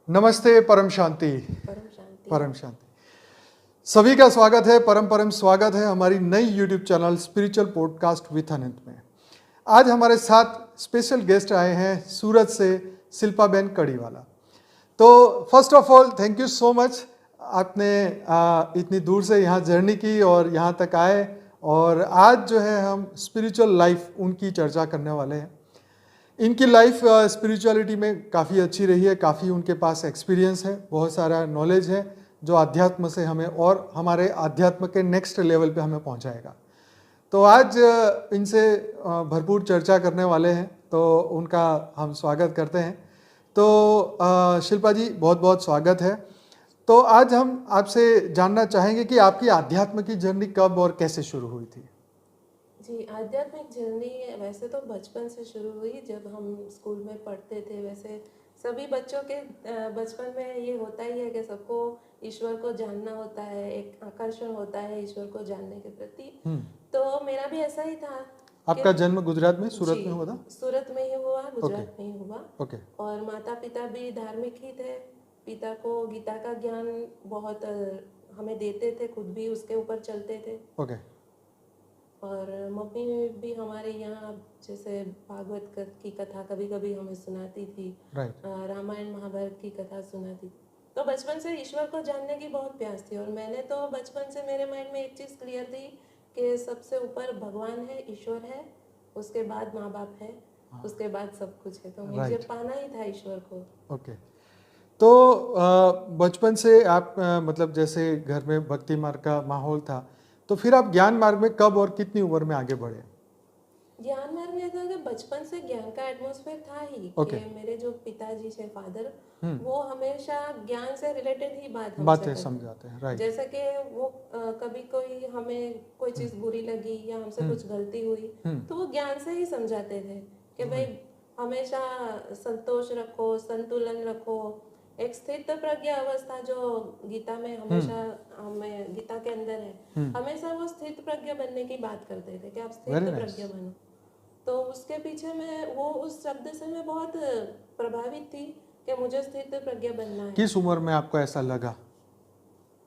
नमस्ते परम शांति। परम शांति। परम शांति सभी का स्वागत है। परम परम स्वागत है हमारी नई YouTube channel spiritual podcast with Anant में। आज हमारे साथ स्पेशल गेस्ट आए हैं सूरत से शिल्पा बेन कड़ीवाला। तो first of all thank you so much, आपने इतनी दूर से यहाँ जर्नी की और यहाँ तक आए, और आज जो है हम स्पिरिचुअल लाइफ उनकी चर्चा करने वाले हैं। इनकी लाइफ स्पिरिचुअलिटी में काफ़ी अच्छी रही है, काफ़ी उनके पास एक्सपीरियंस है, बहुत सारा नॉलेज है जो अध्यात्म से हमें और हमारे अध्यात्म के नेक्स्ट लेवल पे हमें पहुंचाएगा। तो आज इनसे भरपूर चर्चा करने वाले हैं, तो उनका हम स्वागत करते हैं। तो शिल्पा जी बहुत बहुत स्वागत है। तो आज हम आपसे जानना चाहेंगे कि आपकी आध्यात्म की जर्नी कब और कैसे शुरू हुई थी। जी, आध्यात्मिक जर्नी वैसे तो बचपन से शुरू हुई। जब हम स्कूल में पढ़ते थे, वैसे सभी बच्चों के बचपन में ये होता ही है कि सबको ईश्वर को जानना होता है, एक आकर्षण होता है ईश्वर को जानने के प्रति। तो मेरा भी ऐसा ही था। आपका जन्म गुजरात में, सूरत जी, में हुआ था? सूरत में ही हुआ, गुजरात ओके। में ही हुआ। ओके। और माता पिता भी धार्मिक ही थे। पिता को गीता का ज्ञान बहुत हमें देते थे, खुद भी उसके ऊपर चलते थे। ओके। और मम्मी भी हमारे यहाँ जैसे भागवत की कथा कभी कभी हमें सुनाती थी। राइट। रामायण महाभारत की कथा सुनाती थी। तो बचपन से ईश्वर को जानने की बहुत प्यास थी। और मैंने तो बचपन से, मेरे माइंड में एक चीज़ क्लियर थी कि सबसे ऊपर भगवान है, ईश्वर है, उसके बाद माँ बाप है, उसके बाद सब कुछ है। तो मुझे पाना ही था ईश्वर को। ओके। तो बचपन से आप मतलब जैसे घर में भक्ति मार्ग का माहौल था, तो फिर आप ज्ञान मार्ग में कब और कितनी उम्र में आगे बढ़े? ज्ञान मार्ग में था कि बचपन से ज्ञान का एटमॉस्फेयर था ही। ओके। कि मेरे जो पिताजी थे, फादर, वो हमेशा ज्ञान से रिलेटेड ही हमसे बातें करते। समझाते हैं। राइट। जैसे कि वो कभी कोई हमें कोई चीज़ बुरी लगी या हमसे कुछ गलती हुई, तो वो ज्ञान से ही समझाते थे कि भाई हमेशा संतोष रखो, संतुलन रखो। एक स्थित प्रज्ञा अवस्था जो गीता में हमेशा, हमें गीता के अंदर है, हमेशा वो स्थित प्रज्ञा बनने की बात करते थे कि आप स्थित Very nice. प्रज्ञा बनो। तो उसके पीछे मैं, वो उस शब्द से मैं बहुत प्रभावित थी कि मुझे स्थित प्रज्ञा बनना है। किस उम्र में आपको ऐसा लगा?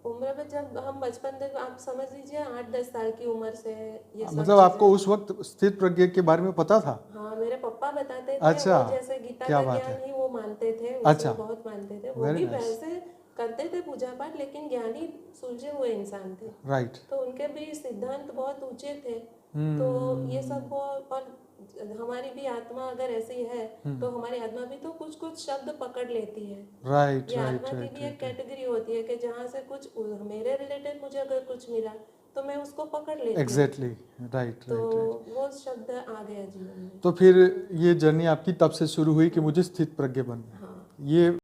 उम्र में जब हम बचपन तक, आप समझ लीजिए 8-10 साल की उम्र से ये सब मतलब आपको चीजें। उस वक्त स्थित प्रज्ञा के बारे में पता था? हाँ, मेरे पापा बताते थे। अच्छा, वो जैसे गीता क्या का बात ज्ञान है। ही वो मानते थे, अच्छा, उसमें बहुत मानते थे। वो वेरी भी नाइस। वैसे करते थे पूजा पाठ, लेकिन ज्ञानी सुलझे हुए इंसान थे। राइट। तो उनके भी सिद्धांत बहुत ऊंचे थे। तो ये सब वो, और हमारी भी आत्मा अगर ऐसी है तो हमारी आत्मा भी तो कुछ कुछ शब्द पकड़ लेती है। राइट ये राइट आत्मा की राइट भी एक राइट। कैटेगरी होती है कि जहाँ से कुछ मेरे रिलेटेड मुझे अगर कुछ मिला तो मैं उसको पकड़ लेती हूँ। एग्जैक्टली। राइट तो राइट राइट। वो शब्द आ गया जीवन में। तो फिर ये जर्नी आपकी तब से शुरू हुई कि मुझे स्थित प्रज्ञ बनना है। हाँ। ये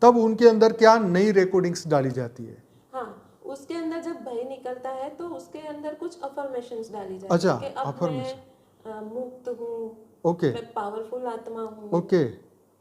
तब उनके अंदर क्या नई रिकॉर्डिंग्स डाली जाती है? हाँ, उसके अंदर जब भय निकलता है तो उसके अंदर कुछ अफर्मेशंस डाली जाती अच्छा, है कि अब affirmation. मैं मुक्त हूँ, ओके, मैं पावरफुल आत्मा हूँ, ओके,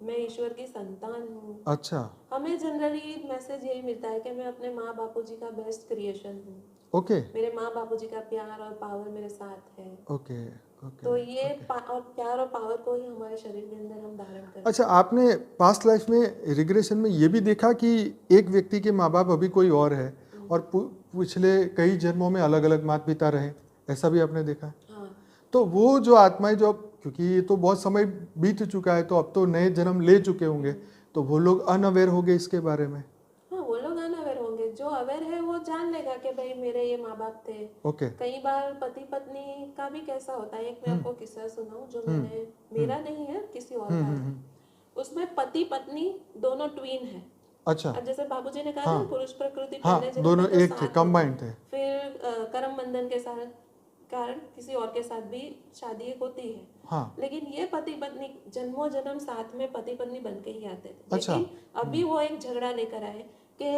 मैं ईश्वर की संतान हूँ। अच्छा, हमें जनरली मैसेज यही मिलता है कि मैं अपने माँ बापू जी का बेस्ट क्रिएशन हूँ, ओके, मेरे माँ बापू जी का प्यार और पावर मेरे साथ है। ओके, ओके, तो ये ओके। और प्यार और पावर को ही हमारे शरीर के अंदर हम धारण करते अच्छा, आपने पास्ट लाइफ में रिग्रेशन में ये भी देखा कि एक व्यक्ति के माँ बाप अभी कोई और है और पिछले कई जन्मों में अलग अलग माता पिता रहे, ऐसा भी आपने देखा है? हैं। हाँ, तो वो जो आत्माएं जो क्योंकि ये तो बहुत समय बीत चुका है, तो अब तो नए जन्म ले चुके होंगे, तो वो लोग अनअवेयर हो गए इसके बारे में? हाँ, वो लोग अनअवेयर होंगे। जो अवेयर है वो जान लेगा कि भाई मेरे ये माँ बाप थे। ओके, कई बार पति पत्नी का भी कैसा होता है, एक मैं आपको किस्सा सुनाऊं जो मैंने, मेरा नहीं है किसी और का है। उसमें पति पत्नी दोनों ट्वीन है। अच्छा, अब जैसे बाबूजी ने कहा था हाँ, ना, पुरुष प्रकृति हाँ, पहले जन्म दोनों में तो एक थे, साथ होते कंबाइंड हैं। थे। फिर कर्म बंधन के कारण किसी और के साथ भी शादी होती है। हाँ, लेकिन ये पति पत्नी जन्मों जन्म साथ में पति पत्नी बन के ही आते थे। अच्छा, लेकिन अभी वो एक झगड़ा लेकर आए कि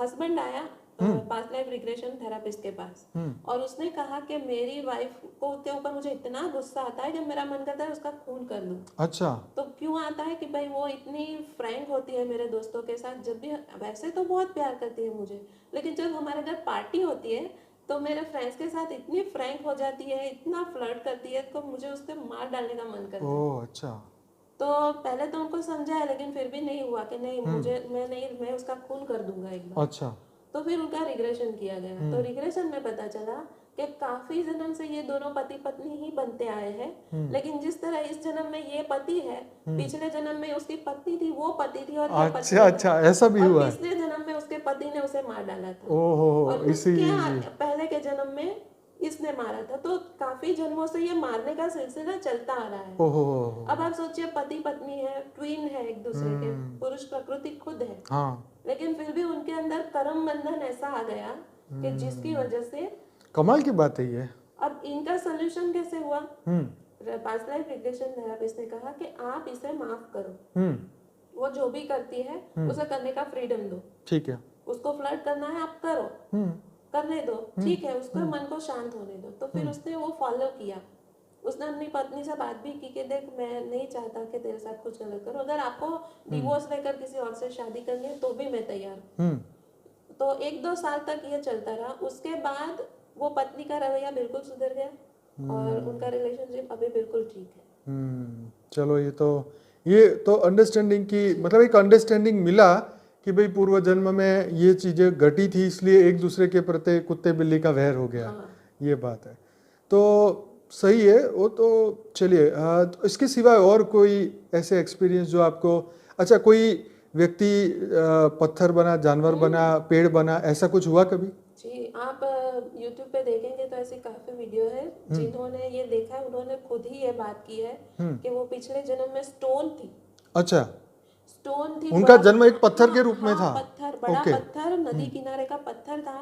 हस्बैंड आया पास्ट लाइफ रिग्रेशन थेरापिस्ट के पास, और उसने कहा कि मेरी वाइफ को के ऊपर मुझे इतना गुस्सा आता है कि मेरा मन करता है उसका खून कर दूं। अच्छा, तो क्यों आता है कि भाई वो इतनी फ्रैंक होती है मेरे दोस्तों के साथ, जब भी वैसे तो बहुत प्यार करती है मुझे, लेकिन जब हमारे घर पार्टी होती है तो मेरे फ्रेंड्स के साथ इतनी फ्रैंक हो जाती है, इतना फ्लर्ट करती है, तो मुझे उसको मार डालने का मन करता है। ओह, अच्छा, तो पहले तो उनको समझाया, लेकिन फिर भी नहीं हुआ कि नहीं मुझे, मैं उसका खून कर दूंगा एक बार। अच्छा, तो फिर उनका रिग्रेशन किया गया। तो रिग्रेशन में पता चला कि काफी जन्म से ये दोनों पति पत्नी ही बनते आए हैं, लेकिन जिस तरह इस जन्म में ये पति है, पिछले जन्म में उसकी पत्नी थी, वो पति थी और ये पत्नी अच्छा, है। अच्छा, ऐसा भी और हुआ है? पिछले जन्म में उसके पति ने उसे मार डाला था, ओहो, और इसी, उसके पहले के जन्म में इसने मारा था। तो काफी जन्मों से ये मारने का सिलसिला चलता आ रहा है। ओहो, अब आप सोचिए, पति पत्नी है, ट्विन है एक दूसरे के, पुरुष प्रकृति खुद है, हाँ, लेकिन फिर भी उनके अंदर कर्म बंधन ऐसा आ गया कि जिसकी वजह से कमाल की बात है ये। अब इनका सोल्यूशन कैसे हुआ? हम्म, पास्ट लाइफ रिग्रेशन थेरापिस्ट ने कहा कि आप इसे माफ करो, हम्म, वो जो भी करती है उसे करने का फ्रीडम दो। ठीक है, उसको फ्लर्ट करना है, आप करो, करने दो, ठीक है, उसका मन को शांत होने दो। तो फिर उसने वो फॉलो किया। उसने अपनी पत्नी से बात भी की कि देख, मैं नहीं चाहता कि तेरे साथ कुछ गलत करो, अगर आपको डिवोर्स लेकर किसी और से शादी करनी है तो भी मैं तैयार हूँ। तो 1-2 साल तक ये चलता रहा। उसके बाद वो पत्नी का रवैया बिल्कुल सुधर गया और उनका रिलेशनशिप अभी बिल्कुल ठीक है। चलो, ये तो अंडरस्टैंडिंग की, मतलब एक अंडरस्टैंडिंग मिला कि भाई पूर्व जन्म में ये चीजें घटी थी, इसलिए एक दूसरे के प्रति कुत्ते बिल्ली का वैर हो गया। हाँ। ये बात है, तो सही है वो तो। चलिए, तो इसके सिवाय और कोई ऐसे एक्सपीरियंस जो आपको, अच्छा, कोई व्यक्ति पत्थर बना, जानवर बना, पेड़ बना, ऐसा कुछ हुआ कभी? जी, आप YouTube पे देखेंगे तो ऐसी काफी वीडियो है जिन्होंने ये देखा है, उन्होंने खुद ही ये बात की है कि वो पिछले जन्म में स्टोन थी। अच्छा, स्टोन थी, उनका बड़ा- जन्म एक पत्थर के रूप में हाँ, था? पत्थर, बड़ा ओके, पत्थर, नदी किनारे का पत्थर था।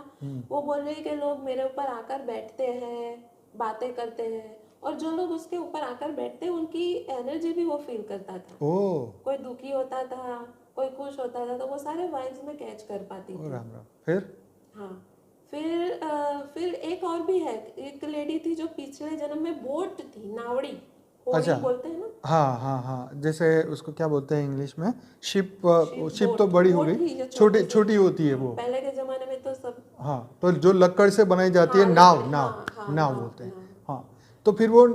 वो बोल रहे कि लोग मेरे ऊपर आकर बैठते हैं, बातें करते हैं, और जो लोग उसके ऊपर आकर बैठते हैं उनकी एनर्जी भी वो फील करता था। ओ, कोई दुखी होता था, कोई खुश होता था, तो वो सारे वाइब्स में कैच कर पाती ओ थी। राम राम, फिर? हाँ, फिर एक और भी है। एक लेडी थी जो पिछले जन्म में बोट थी, नावड़ी, होड़ी अच्छा, बोलते हैं ना। हाँ, हाँ, हाँ, जैसे उसको क्या बोलते हैं इंग्लिश में? शिप। शिप बोट, तो बड़ी हो बोट गई, ही जो छोटी से- छोटी होती है वो। पहले के जमाने में तो सब, हाँ, तो जो लकड़ से बनाई जाती है, हाँ, नाव, लकड़ी, नाव, हाँ, हाँ, नाव नाव, बोलते हैं। नाव। हाँ, तो फिर वो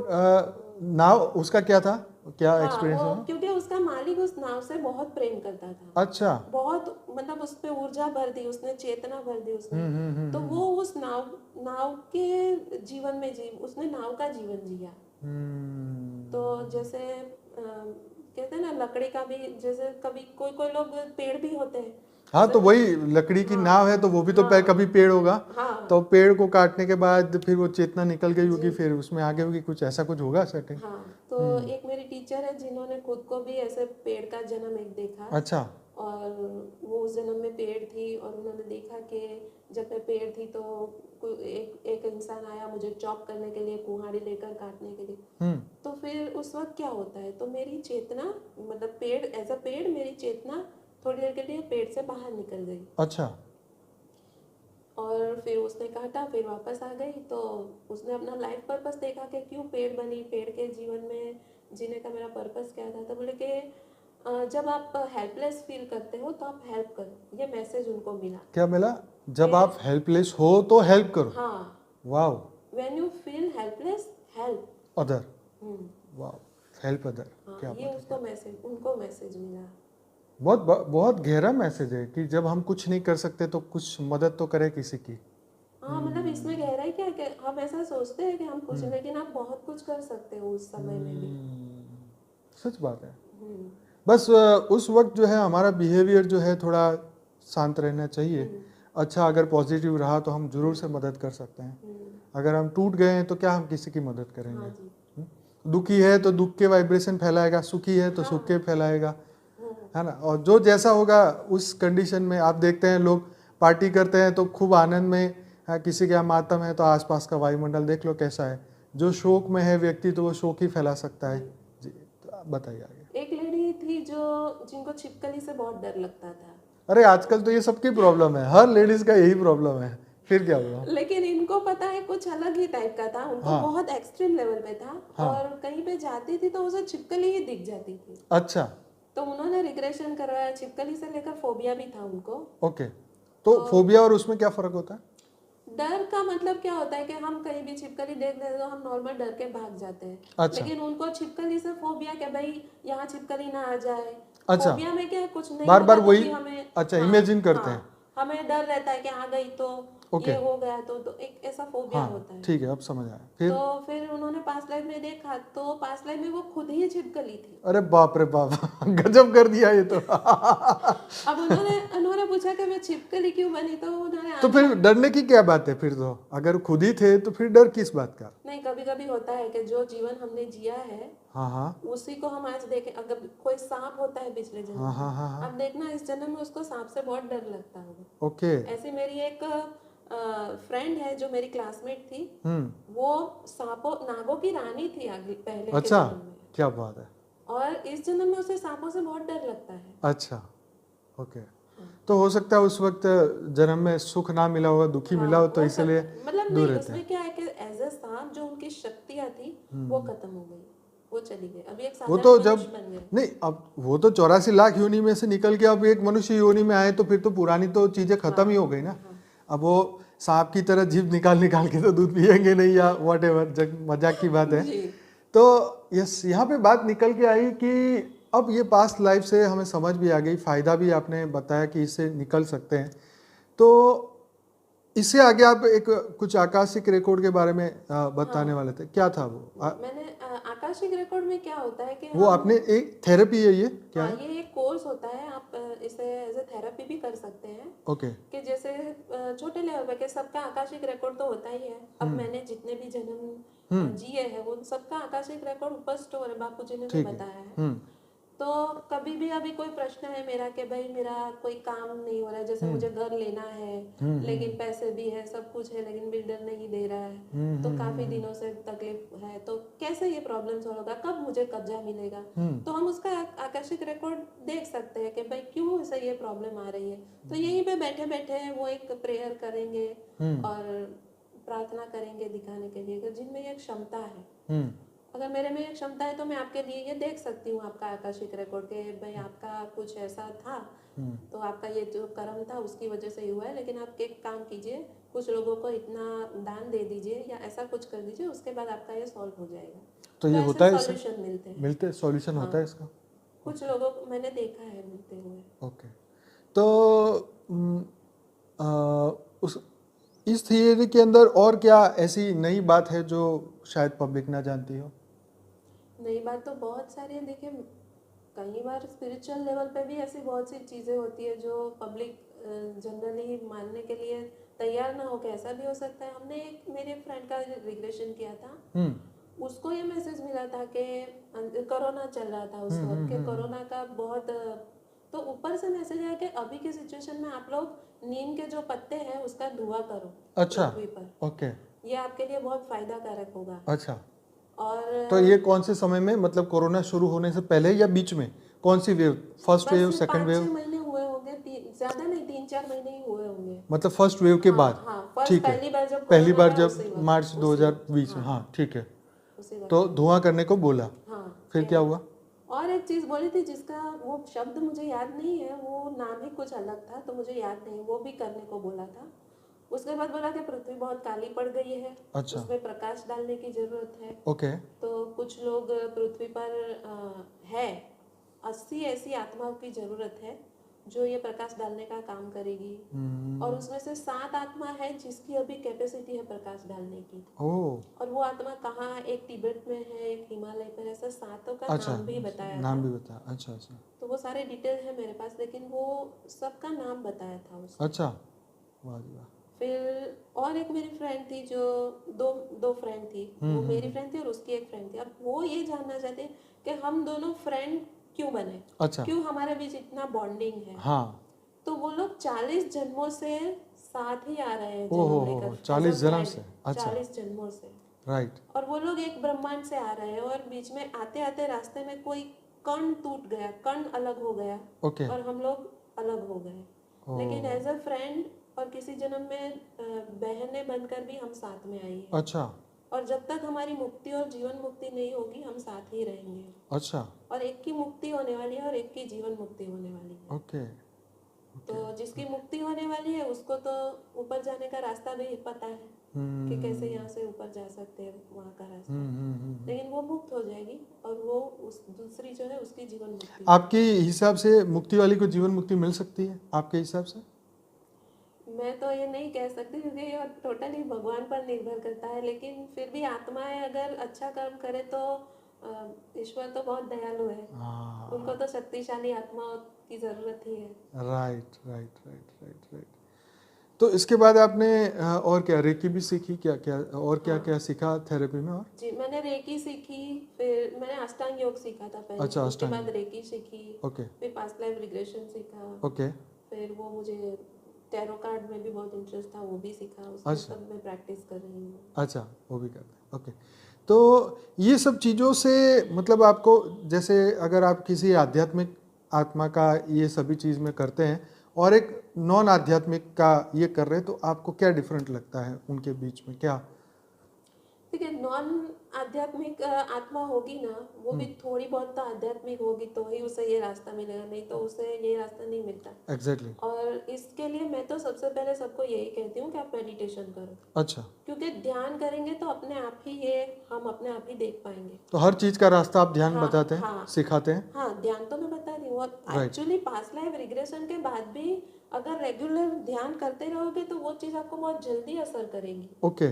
नाव, उसका क्या था, क्या हाँ, एक्सपीरियंस वो था? क्योंकि उसका मालिक उस नाव से बहुत प्रेम करता था, अच्छा, बहुत, मतलब उस पे ऊर्जा भर दी उसने, चेतना भर दी उसने। तो वो उस नाव के जीवन में उसने नाव का जीवन जिया। तो जैसे कहते हैं ना, लकड़ी का भी, जैसे कभी कोई कोई लोग पेड़ भी होते हैं। हाँ, तो वही लकड़ी की नाव है, तो वो भी तो कभी पेड़ होगा। हाँ, तो पेड़ को काटने के बाद फिर वो चेतना निकल गई होगी, फिर उसमें आगे होगी कुछ, ऐसा कुछ होगा सेटिंग। हाँ। तो एक मेरी टीचर है जिन्होंने खुद को भी ऐसे पेड़ का जन्म एक देखा। अच्छा, और वो उस जन्म में पेड़ थी, और उन्होंने देखा कि जब मैं पेड़ थी तो एक इंसान आया मुझे चॉप करने के लिए, कुल्हाड़ी लेकर काटने के लिए। तो फिर उस वक्त क्या होता है, तो मेरी चेतना, मतलब पेड़, एज अ पेड़ मेरी चेतना थोड़ी देर के लिए पेट से बाहर निकल गई अच्छा। और फिर उसने काटा, फिर वापस आ गई। तो उसने अपना लाइफ पर्पस देखा कि क्यों पेड़ बनी, पेड़ के जीवन में जीने का मेरा पर्पस क्या था। तो बोले कि जब आप हेल्पलेस फील करते हो तो आप हेल्प करो। ये मैसेज उनको मिला। क्या मिला? जब आप हेल्पलेस हो तो हेल्प करो। हाँ, wow. When you feel helpless help. Other. Wow, help other. हाँ, क्या ये उसको मैसेज, उनको मैसेज मिला। बहुत बहुत गहरा मैसेज है कि जब हम कुछ नहीं कर सकते तो कुछ मदद तो करें किसी की। हाँ, मतलब इसमें गहराई क्या है कि हम ऐसा सोचते हैं कि हम कुछ, लेकिन आप बहुत कुछ कर सकते हो उस समय में भी। सच बात है। हम्म, बस उस वक्त जो है हमारा बिहेवियर जो है थोड़ा शांत रहना चाहिए। अच्छा, अगर पॉजिटिव रहा तो हम जरूर से मदद कर सकते हैं। अगर हम टूट गए हैं तो क्या हम किसी की मदद हाँ करेंगे? जी। दुखी है तो दुख के वाइब्रेशन फैलाएगा, सुखी है तो सुख के फैलाएगा, है ना। और जो जैसा होगा उस कंडीशन में आप देखते हैं लोग पार्टी करते हैं तो खूब आनंद में, किसी के यहाँ मातम है तो आसपास का वायुमंडल देख लो कैसा है। जो शोक में है व्यक्ति तो वो शोक ही फैला सकता है। जी, तो आप बताइए आगे। एक लेडी थी जो जिनको छिपकली से बहुत डर लगता था। अरे आजकल तो ये सबकी प्रॉब्लम है, हर लेडीज का यही प्रॉब्लम है। फिर क्या हुआ? लेकिन इनको पता है कुछ अलग ही टाइप का था, उनको हाँ। बहुत एक्सट्रीम लेवल पे था। हाँ। और कहीं पे जाती थी तो उसे छिपकली ही दिख जाती थी। अच्छा। तो उन्होंने रिग्रेशन करवाया, छिपकली से लेकर फोबिया भी था उनको। ओके, तो फोबिया और उसमें क्या फर्क होता है? डर का मतलब क्या होता है कि हम कहीं भी छिपकली देख लेते तो हम नॉर्मल डर के भाग जाते हैं। अच्छा। लेकिन उनको छिपकली से फोबिया क्या, भाई यहाँ छिपकली ना आ जाए। अच्छा, फोबिया में क्या है, कुछ नहीं बार होगा बार तो वही। भी हमें, अच्छा, हाँ, इमेजिन करते हैं। हाँ, हमें डर रहता है कि आ गई तो ओके। ये हो गया तो एक ऐसा फोबिया हाँ होता है। ठीक है, अब समझ आया। तो फिर? फिर उन्होंने पास्ट लाइफ में देखा तो पास्ट लाइफ में वो खुद ही छिपकली थी। अरे बाप रे बाप गजब कर दिया ये तो अब उन्होंने पूछा कि मैं छिपकली क्यों बनी, तो उन्होंने तो फिर डरने की क्या बात है? फिर तो अगर खुद ही थे तो फिर डर किस बात का? नहीं, कभी कभी होता है कि जो जीवन हमने जिया है हाँ हाँ उसी को हम आज देखें। अगर कोई सांप होता है पिछले जन्म हाँ हाँ में, हाँ हाँ। अब देखना इस जन्म में उसको सांप से बहुत डर लगता होगा। ओके। ऐसी मेरी एक फ्रेंड है जो मेरी क्लासमेट थी। हम्म। वो सांपों नागों की रानी थी अगले पहले के अच्छा, जन्म में, क्या बात है। और इस जन्म में उसे सांपों से बहुत डर लगता है। अच्छा, ओके। तो हो सकता है उस वक्त जन्म में सुख ना मिला होगा, दुखी मिला हो, तो हो इसलिए सकता, मतलब दूर नहीं, रहते हैं। उसमें क्या है कि एज ए सांप जो उनकी शक्तियां थी वो खत्म हो गई, वो चली गई। अभी एक वो साधारण तो जब मनुष्य बन गए। नहीं, अब वो तो 84 लाख योनि में से निकल के अब एक मनुष्य योनि में आए तो फिर तो पुरानी तो चीजें खत्म ही हो गई ना। अब वो सांप की तरह जीभ निकाल निकाल के तो दूध पिएंगे नहीं, या वट एवर, मजाक की बात है। जी। तो यस, यहाँ पे बात निकल के आई कि अब ये पास्ट लाइफ से हमें समझ भी आ गई, फायदा भी आपने बताया कि इससे निकल सकते हैं। तो इससे आगे आप एक कुछ आकाशिक रिकॉर्ड के बारे में बताने वाले थे, क्या था वो? मैंने आकाशिक रिकॉर्ड में क्या होता है कि वो आपने एक थेरेपी है, ये क्या हाँ, है? ये एक कोर्स होता है। आप इसे एज ए थेरेपी भी कर सकते हैं। ओके। कि जैसे छोटे लेवल पे, कि सबका आकाशिक रिकॉर्ड तो होता ही है। अब मैंने जितने भी जन्म जिए हैं उन सबका आकाशिक रिकॉर्ड ऊपर स्टोर है, बापू जी ने भी ठीक है। बताया है। तो कभी भी अभी कोई प्रश्न है मेरा कि भाई मेरा कोई काम नहीं हो रहा है, जैसे मुझे घर लेना है लेकिन पैसे भी है, सब कुछ है, लेकिन बिल्डर नहीं दे रहा है, तो काफी दिनों से तकलीफ है, तो कैसे ये प्रॉब्लम सॉल्व होगा, कब मुझे कब्जा मिलेगा। तो हम उसका आकाशिक रिकॉर्ड देख सकते हैं कि भाई क्यों ऐसे ये प्रॉब्लम आ रही है। तो यहीं पे बैठे बैठे वो एक प्रेयर करेंगे और प्रार्थना करेंगे दिखाने के लिए कि जिनमें ये क्षमता है। अगर मेरे में ये क्षमता है तो मैं आपके लिए ये देख सकती हूँ आपका आकाशिक रिकॉर्ड के, भाई आपका कुछ ऐसा था तो आपका ये जो कर्म था उसकी वजह से ही हुआ है, लेकिन आप एक काम कीजिए, कुछ लोगों को इतना दान दे दीजिए या ऐसा कुछ कर दीजिए, उसके बाद आपका ये सॉल्व हो जाएगा। तो ये होता है, सॉल्यूशन मिलते हैं, मिलते सॉल्यूशन होता है इसका? कुछ लोगों को मैंने देखा है मिलते हुए। ओके। तो उस इस थियरी के अंदर और क्या ऐसी नई बात है जो शायद पब्लिक ना जानती हो? नई बात तो बहुत सारी है। देखिए, कई बार स्पिरिचुअल लेवल पे भी ऐसी बहुत सी चीज़ें होती है जो पब्लिक जनरली मानने के लिए तैयार ना हो, के ऐसा भी हो सकता है। हमने एक मेरे फ्रेंड का रिग्रेशन किया था, उसको ये मैसेज मिला था कि कोरोना चल रहा था उस वक्त, के कोरोना का बहुत तो ऊपर से मैसेज आया कि अभी की सिचुएशन में आप लोग नीम के जो पत्ते हैं उसका धुआं करो अच्छा, पृथ्वी पर, ओके। ये आपके लिए बहुत फायदा कारक होगा। अच्छा, और तो ये कौन से समय में, मतलब कोरोना शुरू होने से पहले या बीच में? कौन सी wave, first wave, second wave? 5-6 महीने हुए ज्यादा नहीं, 3-4 महीने ही हुए होंगे। मतलब फर्स्ट वेव के बाद? हाँ, फर्स्ट ठीक है, पहली बार जब पहली कोरोना बार आया, जब उसी वक्त, मार्च 2020 में, हाँ ठीक है। उसी वक्त। तो धुआं करने को बोला, हाँ, फिर क्या हुआ? और एक चीज बोली थी जिसका वो शब्द मुझे याद नहीं है, वो नाम ही कुछ अलग था तो मुझे याद नहीं, वो भी करने को बोला था। उसके बाद बोला कि पृथ्वी बहुत काली पड़ गई है, अच्छा। उसमें प्रकाश डालने की जरूरत है। ओके। तो कुछ लोग पृथ्वी पर है 80 ऐसी आत्माओं की जरूरत है जो ये प्रकाश डालने का काम करेगी। और उसमें से 7 आत्मा है जिसकी अभी कैपेसिटी है प्रकाश डालने की। ओह, और वो आत्मा कहाँ, एक तिब्बत में है, एक हिमालय पर, ऐसा 7 का अच्छा, नाम भी बताया नाम था। भी बताया, अच्छा अच्छा तो वो सारे डिटेल है मेरे पास, लेकिन वो सबका नाम बताया था उसने। अच्छा, वाह जी वाह। फिर और एक मेरी फ्रेंड थी जो दो दो फ्रेंड थी, वो मेरी फ्रेंड थी और उसकी एक फ्रेंड थी। अब वो ये जानना चाहते हैं कि हम दोनों फ्रेंड क्यों बने, अच्छा, क्यों हमारे बीच इतना बॉन्डिंग है। हाँ, तो वो लोग 40 जन्मों से साथ ही आ रहे हैं, ओ जन्म हो लेकर 40 जन्म friend, से, अच्छा, 40 जन्मों से। राइट, और वो लोग एक ब्रह्मांड से आ रहे हैं और बीच में आते आते रास्ते में कोई कण टूट गया, कण अलग हो गया ओके, और हम लोग अलग हो गए। लेकिन एज अ फ्रेंड और किसी जन्म में बहनें बनकर भी हम साथ में आई हैं। अच्छा और जब तक हमारी मुक्ति और जीवन मुक्ति नहीं होगी हम साथ ही रहेंगे। अच्छा, और एक की मुक्ति होने वाली है और एक की जीवन मुक्ति होने वाली है। ओके, तो जिसकी मुक्ति होने वाली है उसको तो ऊपर जाने का रास्ता भी पता है कि कैसे यहाँ से ऊपर जा सकते हैं, वहाँ का रास्ता। लेकिन वो मुक्त हो जाएगी और वो उस दूसरी जो है उसकी जीवन मुक्ति। आपके हिसाब से मुक्ति वाली को जीवन मुक्ति मिल सकती है आपके हिसाब से? मैं तो ये नहीं कह सकती क्योंकि ये टोटली भगवान पर निर्भर करता है, लेकिन फिर भी आत्माएं अगर अच्छा कर्म करे तो ईश्वर तो बहुत दयालु है, हाँ, उनको तो शक्तिशाली आत्माओं की जरूरत ही है। Right right right right right. तो इसके बाद आपने और क्या रेकी भी सीखी, क्या क्या और क्या क्या सीखा थेरेपी में? और जी, मैंने रेकी सीखी, फिर मैंने अष्टांग योग सीखा था पहले। अच्छा, उसके अष्टांग बाद रेकी सीखी, ओके फिर पास्ट लाइफ रिग्रेशन सीखा, ओके, फिर वो मुझे टैरो कार्ड में भी बहुत इंटरेस्ट था, वो भी सीखा, उसमें अच्छा सब मैं प्रैक्टिस कर रही हूँ। अच्छा, वो भी करते हैं, ओके। तो ये सब चीज़ों से मतलब आपको, जैसे अगर आप किसी आध्यात्मिक आत्मा का ये सभी चीज़ में करते हैं और एक नॉन आध्यात्मिक का ये कर रहे हैं, तो आपको क्या डिफरेंट लगता है उनके बीच में? क्या? ठीक है, नॉन आध्यात्मिक आत्मा होगी ना, वो भी थोड़ी बहुत तो आध्यात्मिक होगी तो ही उसे ये रास्ता मिलेगा, नहीं तो उसे ये रास्ता नहीं मिलता। एग्जैक्टली, और इसके लिए मैं तो सबसे पहले सबको यही कहती हूँ कि आप मेडिटेशन करो, अच्छा। क्योंकि ध्यान करेंगे तो अपने आप ही ये हम अपने आप ही देख पाएंगे। तो हर चीज़ का रास्ता आप ध्यान हाँ, बताते हैं, हाँ, सिखाते हैं? हाँ, ध्यान तो मैं बता रही हूँ। और Right. Actually past life regression के बाद भी अगर रेगुलर ध्यान करते रहोगे तो वो चीज़ आपको बहुत जल्दी असर करेगी। ओके,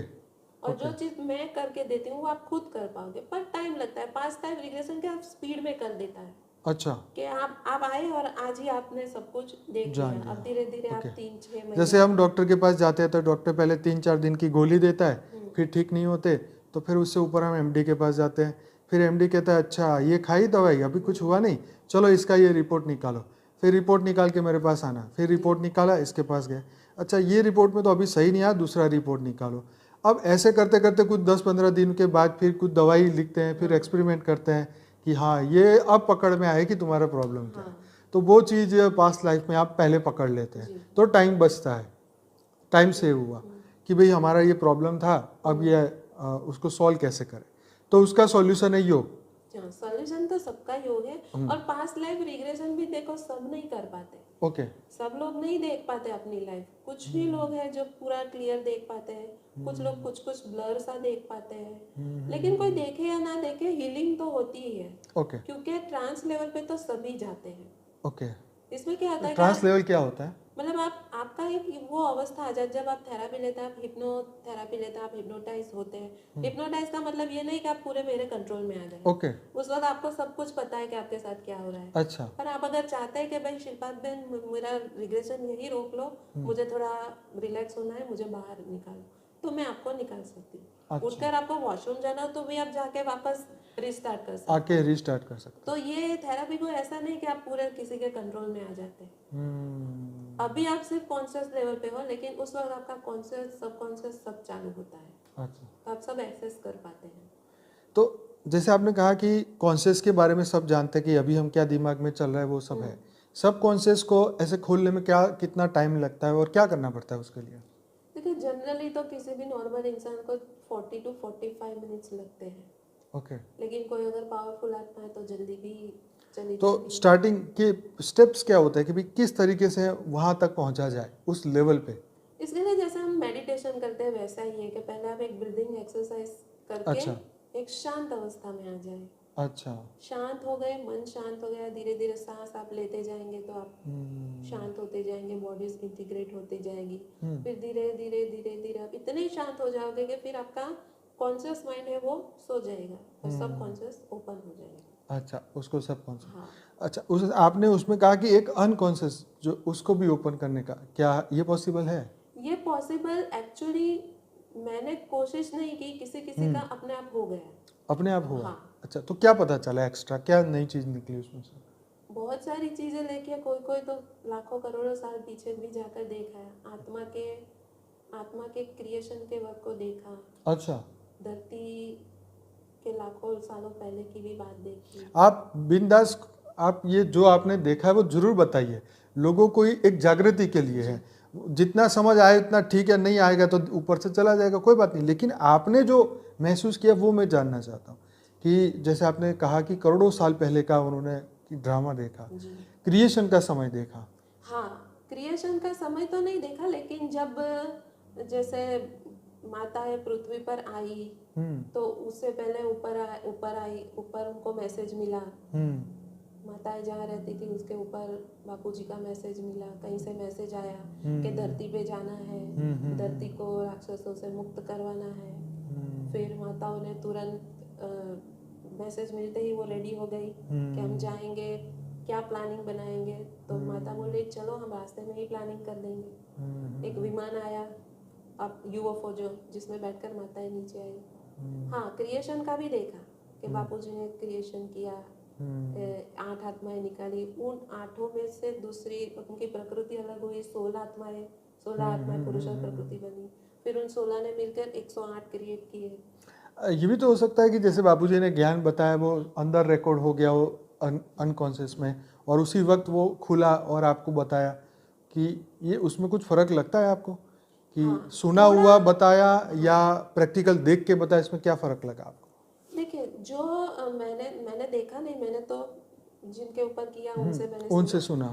और जो चीज मैं करके देती हूँ वो आप खुद कर पाओगे, पर टाइम लगता है। पास्ट लाइफ रिग्रेशन के आप स्पीड में कर देता है अच्छा, कि आप आए और आज ही आपने सब कुछ देख जान लिया। लिया, अब धीरे धीरे आप ओके। 3-6 महीने, जैसे हम डॉक्टर के पास जाते हैं तो डॉक्टर पहले 3-4 दिन की गोली देता है, फिर ठीक नहीं होते तो फिर उससे ऊपर हम एमडी के पास जाते हैं, फिर एमडी कहता है अच्छा ये खाई दवाई, अभी कुछ हुआ नहीं, चलो इसका ये रिपोर्ट निकालो। फिर रिपोर्ट निकाल के मेरे पास आना, फिर रिपोर्ट निकाला, इसके पास गए, अच्छा ये रिपोर्ट में तो अभी सही नहीं आया, दूसरा रिपोर्ट निकालो। अब ऐसे करते करते कुछ 10-15 दिन के बाद फिर कुछ दवाई लिखते हैं, फिर एक्सपेरिमेंट करते हैं कि हाँ ये अब पकड़ में आए कि तुम्हारा प्रॉब्लम क्या है। तो वो चीज़ पास्ट लाइफ में आप पहले पकड़ लेते हैं, तो टाइम बचता है, टाइम सेव हुआ कि भाई हमारा ये प्रॉब्लम था, अब ये उसको सॉल्व कैसे करें, तो उसका सॉल्यूशन है योग। सॉल्यूशन तो सबका योग है। और पास्ट लाइफ रिग्रेशन भी देखो सब नहीं कर पाते, ओके, सब लोग नहीं देख पाते अपनी लाइफ। कुछ ही लोग हैं जो पूरा क्लियर देख पाते हैं, कुछ लोग कुछ कुछ ब्लर सा देख पाते हैं। लेकिन कोई देखे या ना देखे हीलिंग तो होती ही है, ओके, क्योंकि ट्रांस लेवल पे तो सभी जाते हैं। ओके। इसमें क्या होता है कि ट्रांस लेवल क्या होता है? मतलब आपका एक वो अवस्था आ जाती है जब आप थेरापी लेते हैं, आप हिप्नोथेरापी लेते हैं, आप हिप्नोटाइज होते हैं। हिप्नोटाइज का मतलब ये नहीं कि आप पूरे मेरे कंट्रोल में आ जाए, ओके, उस वक्त आपको सब कुछ पता है कि आपके साथ क्या हो रहा है। अच्छा, पर आप अगर चाहते हैं कि भाई शिल्पा बहन मेरा रिग्रेशन यही रोक लो, मुझे थोड़ा रिलैक्स होना है, मुझे बाहर निकालो, तो मैं आपको निकाल सकती हूँ। अच्छा। उठकर आपको वॉशरूम जाना हो तो भी आप जाके वापस रिस्टार्ट कर सकते आके रिस्टार्ट कर सकते तो ये थेरापी को ऐसा नहीं कि आप पूरे किसी के कंट्रोल में आ जाते हैं। हैं। अभी आप सिर्फ कॉन्शियस लेवल पे हो, लेकिन उस वक्त आपका कॉन्शियस सबकॉन्शियस सब चालू होता है, अच्छा, तो आप सब एक्सेस कर पाते हैं। तो जैसे आपने कहा कि कॉन्शियस के बारे में सब जानते हैं कि अभी हम क्या दिमाग में चल रहा है वो सब है, सब कॉन्शियस को ऐसे खोलने में क्या कितना टाइम लगता है और क्या करना पड़ता है उसके लिए? देखिए जनरली तो किसी भी नॉर्मल इंसान को 40 टू 45 मिनट्स लगते हैं, ओके। लेकिन कोई अगर पावरफुल आत्मा है तो जल्दी भी चली तो जाती है। स्टार्टिंग के स्टेप्स क्या होते हैं कि भाई किस तरीके से वहां तक पहुंचा जाए उस लेवल पे? इसके लिए जैसे हम मेडिटेशन करते हैं वैसा ही है कि पहले आप एक ब्रीदिंग एक्सरसाइज करके अच्छा। एक शांत अवस्था में आ जाए। अच्छा। शांत हो गए, मन शांत हो गया, धीरे धीरे सांस आप लेते जाएंगे तो आप शांत होते जाएंगे, बॉडीज इंटीग्रेट होती जाएगी। फिर धीरे धीरे धीरे धीरे आप इतने शांत हो जाओगे कि फिर आपका कॉन्शियस माइंड है वो सो जाएगा और सब कॉन्शियस ओपन हो जाएगा। अच्छा, उसको सब कॉन्शियस। हाँ, अच्छा, उस आपने उसमें कहा कि एक अनकॉन्शियस जो उसको भी ओपन करने का, क्या ये पॉसिबल है? ये पॉसिबल एक्चुअली मैंने कोशिश नहीं की, किसी किसी का अपने आप हो गया। अपने आप हुआ? हाँ, अच्छा, तो क्या पता चला एक्स्ट्रा, क्या नई चीज निकली उसमें से? बहुत सारी चीजें लेके कोई कोई तो लाखों करोड़ों साल पीछे भी जाकर देखा है, आत्मा के क्रिएशन के वर्क को देखा, अच्छा। धरती के लाखों सालों पहले की भी बात देखी। आप बिंदास, आप ये जो आपने देखा है वो जरूर बताइए लोगों को, ही एक जागृति के लिए है। जितना समझ आए उतना ठीक है, नहीं आएगा तो ऊपर से चला जाएगा, कोई बात नहीं, लेकिन आपने जो महसूस किया वो मैं जानना चाहता हूँ कि जैसे आपने कहा कि करोड़ों साल पहले का उन्होंने ड्रामा देखा, जी क्रिएशन का समय देखा। हाँ, क्रिएशन का समय तो नहीं देखा, लेकिन जब जैसे माताएं पृथ्वी पर आई तो उससे पहले ऊपर उनको मैसेज मिला। माताएं जहाँ रहती थी उसके ऊपर बापूजी का मैसेज मिला, कहीं से मैसेज आया कि धरती पे जाना है, धरती को राक्षसों से मुक्त करवाना है। फिर माताओं ने तुरंत मैसेज मिलते ही वो रेडी हो गई कि हम जाएंगे, क्या प्लानिंग बनाएंगे। तो माता बोले चलो हम रास्ते में ही प्लानिंग कर देंगे। एक विमान आया, अब यूएफओ जो जिसमें बैठकर माताएं नीचे आई। हाँ, क्रिएशन का भी देखा कि बापूजी ने क्रिएशन किया, 8 आत्माएं निकाली, उन 8 में से दूसरी उनकी प्रकृति अलग हुई, 16 आत्माएं पुरुष और प्रकृति बनी। फिर उन 16 ने मिलकर 108 क्रिएट किए। ये भी तो हो सकता है कि जैसे बापूजी ने ज्ञान बताया वो अंदर रिकॉर्ड हो गया वो अनकॉन्शियस में, और उसी वक्त वो खुला और आपको बताया कि ये, उसमें कुछ फर्क लगता है आपको कि हाँ, सुना हुआ बताया या प्रैक्टिकल देख के बताया, इसमें क्या फर्क लगा आपको? देखिए जो मैंने देखा नहीं, मैंने तो जिनके ऊपर किया उनसे उनसे सुना।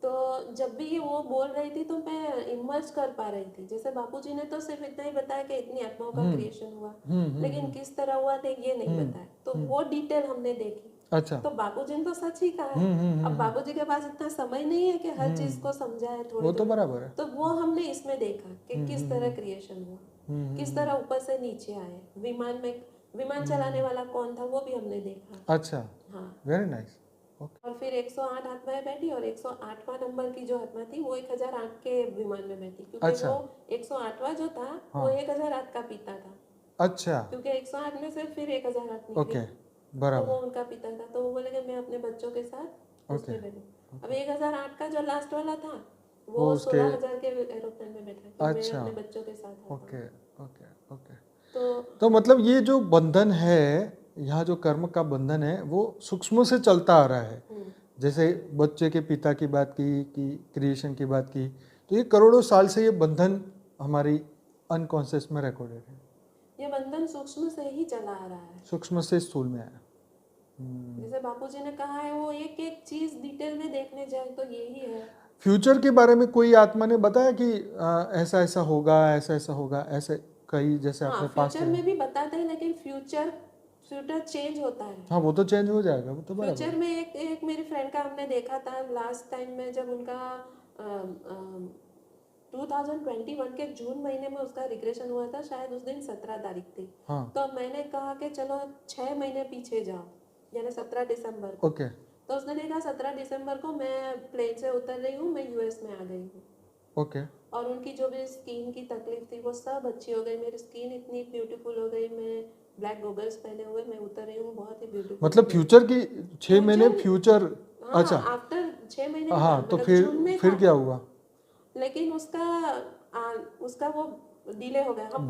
तो जब भी ये वो बोल रही थी तो मैं इमर्ज कर पा रही थी। जैसे बापूजी ने तो सिर्फ इतना ही बताया कि इतनी आत्माओं का क्रिएशन हुआ, लेकिन किस तरह हुआ थे ये नहीं बताया, तो वो डिटेल हमने देखी। अच्छा। तो बापूजी ने तो सच ही कहा है। अब बापूजी के पास इतना समय नहीं है कि हर चीज को समझाए वो तो थोड़ी, बराबर है। तो वो हमने इसमें देखा कि किस तरह क्रिएशन हुआ, किस तरह ऊपर से नीचे आए। विमान चलाने वाला कौन था वो भी हमने देखा। अच्छा, हाँ, वेरी नाइस। और फिर 108 आत्माएं बैठी और 108वां नंबर की जो आत्मा थी वो 1008 के विमान में बैठी, क्योंकि अच्छा। वो 108वां जो था वो 1008 का पिता था, अच्छा, क्योंकि 108 में से फिर 1008 निकली। ओके, तो बराबर। वो उनका पिता था, तो वो बोले कि मैं अपने बच्चों के साथ उसमें बैठूं। अब 1008 का जो लास्ट वाला था वो 16,000 के एरोप्लेन में बैठा कि मैं अच्छा। अपने बच्चों के साथ आता हूं। Okay okay okay. तो तो मतलब ये जो बंधन है, यहाँ जो कर्म का बंधन है वो सूक्ष्म से चलता आ रहा है। जैसे बच्चे के पिता की बात की, कि क्रिएशन की बात की, तो ये करोड़ों साल से ये बंधन हमारी अनकॉन्शियस में रिकॉर्डेड है। ये बंधन सूक्ष्म से ही चला आ रहा है, सूक्ष्म से स्थूल में आया। जैसे बापूजी ने कहा है वो एक एक चीज डिटेल में देखने जाए तो यही है। फ्यूचर के बारे में कोई आत्मा ने बताया कि ऐसा ऐसा होगा, ऐसा ऐसा होगा, ऐसे कई जैसे हाँ, आपने पास्ट फ्यूचर में भी बताते हैं, लेकिन फ्यूचर चेंज होता है। हाँ, वो तो चेंज हो जाएगा, वो तो बराबर। फ्यूचर में एक मेरी फ्रेंड का हमने देखा था लास्ट टाइम में, जब उनका 2021 के जून महीने में उसका रिग्रेशन हुआ था, शायद उस दिन 17 तारीख थी। हाँ। तो मैंने कहा कि चलो 6 महीने पीछे जाओ, यानी 17 दिसंबर को। ओके तो उसने देखा 17 दिसंबर को मैं प्लेन से उतर रही हूँ, मैं यूएस में आ गई हूँ। ओके। और उनकी जो भी स्किन की तकलीफ थी वो सब अच्छी हो गई, मेरी स्किन इतनी ब्यूटीफुल हो गई, मैं ब्लैक गॉगल्स पहने हुए मैं उतर रही हूँ, बहुत ही ब्यूटीफुल। मतलब फ्यूचर की 6 महीने फ्यूचर। हाँ, अच्छा, आफ्टर 6 महीने हाँ, तो फिर क्या हुआ? लेकिन उसका वो डिले हो गया। हम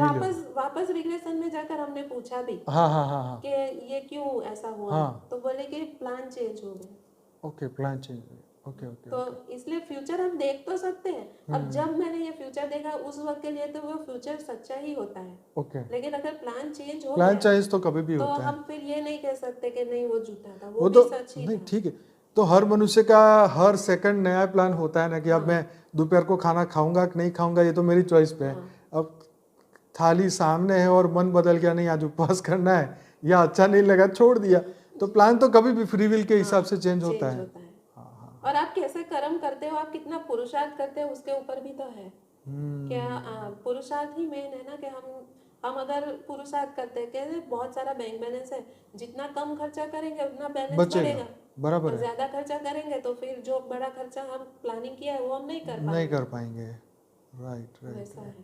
वापस रिग्रेशन में जाकर हमने पूछा भी हाँ हाँ हाँ हाँ। कि ये क्यों ऐसा हुआ। हाँ। तो बोले कि प्लान चेंज हो गया। Okay, plan change. Okay okay तो इसलिए फ्यूचर हम देख तो सकते हैं। अब जब मैंने ये फ्यूचर देखा उस वक्त के लिए तो वो फ्यूचर सच्चा ही होता है, ओके। लेकिन अगर प्लान चेंज हो प्लान गया चेंज तो कभी भी तो होता है, हम फिर ये नहीं कह सकते कि नहीं वो झूठा था, वो वो तो भी सच ही नहीं, था। ठीक है। तो हर मनुष्य का हर सेकंड नया प्लान होता है ना कि अब मैं दोपहर को खाना खाऊंगा कि नहीं खाऊंगा, ये तो मेरी चॉइस पे है। अब थाली सामने है और मन बदल गया, नहीं आज उपवास करना है या अच्छा नहीं लगा छोड़ दिया, तो प्लान तो कभी भी फ्री विल के हिसाब से चेंज होता है। और आप कैसे कर्म करते हो, आप कितना पुरुषार्थ करते हो उसके ऊपर भी तो है। क्या पुरुषार्थ ही मेन है ना, कि हम अगर पुरुषार्थ करते हैं, कहते हैं बहुत सारा बैंक बैलेंस है, जितना कम खर्चा करेंगे उतना बैलेंस बचेगा, बढ़ेगा, बराबर और है, ज्यादा खर्चा करेंगे तो फिर जो बड़ा खर्चा हम प्लानिंग किया है वो हम नहीं नहीं कर पाएंगे। पाएंगे। Right right. वैसा है।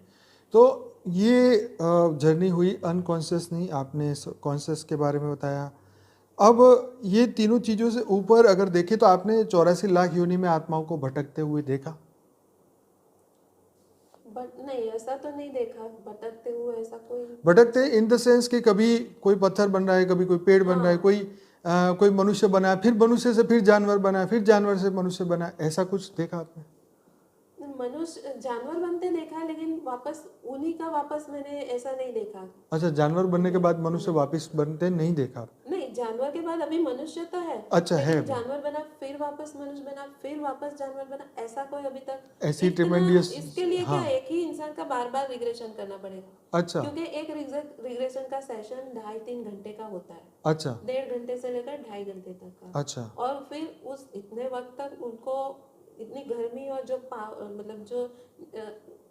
तो ये जर्नी हुई अनकॉन्शियस, नहीं आपने कॉन्शियस के बारे में बताया। अब ये तीनों चीज़ों से ऊपर अगर देखें तो आपने 84 लाख योनि में आत्माओं को भटकते हुए देखा? बट नहीं, ऐसा तो नहीं देखा भटकते हुए, ऐसा कोई भटकते इन द सेंस कि कभी कोई पत्थर बन रहा है, कभी कोई पेड़ बन रहा है, कोई मनुष्य बना, फिर मनुष्य से फिर जानवर बना, फिर जानवर से मनुष्य बना, ऐसा कुछ देखा आपने? मनुष्य जानवर बनते देखा, लेकिन वापस उन्हीं का वापस मैंने ऐसा नहीं देखा। अच्छा, जानवर बनने के बाद मनुष्य वापस बनते नहीं देखा? नहीं, जानवर के बाद अभी मनुष्य तो है, अच्छा, है लेकिन अभी। जानवर बना फिर वापस मनुष्य बना फिर वापस जानवर बना, ऐसा कोई अभी तक ऐसी इतना। ट्रेमेंडियस, इसके लिए हाँ। क्या एक ही इंसान का बार बार रिग्रेशन करना पड़ेगा, अच्छा क्योंकि एक रिग्रेशन का सेशन 2.5-3 घंटे का होता है, अच्छा 1.5 घंटे से लेकर 2.5 घंटे तक का। अच्छा और फिर उस इतने वक्त तक उनको इतनी गर्मी और जो मतलब जो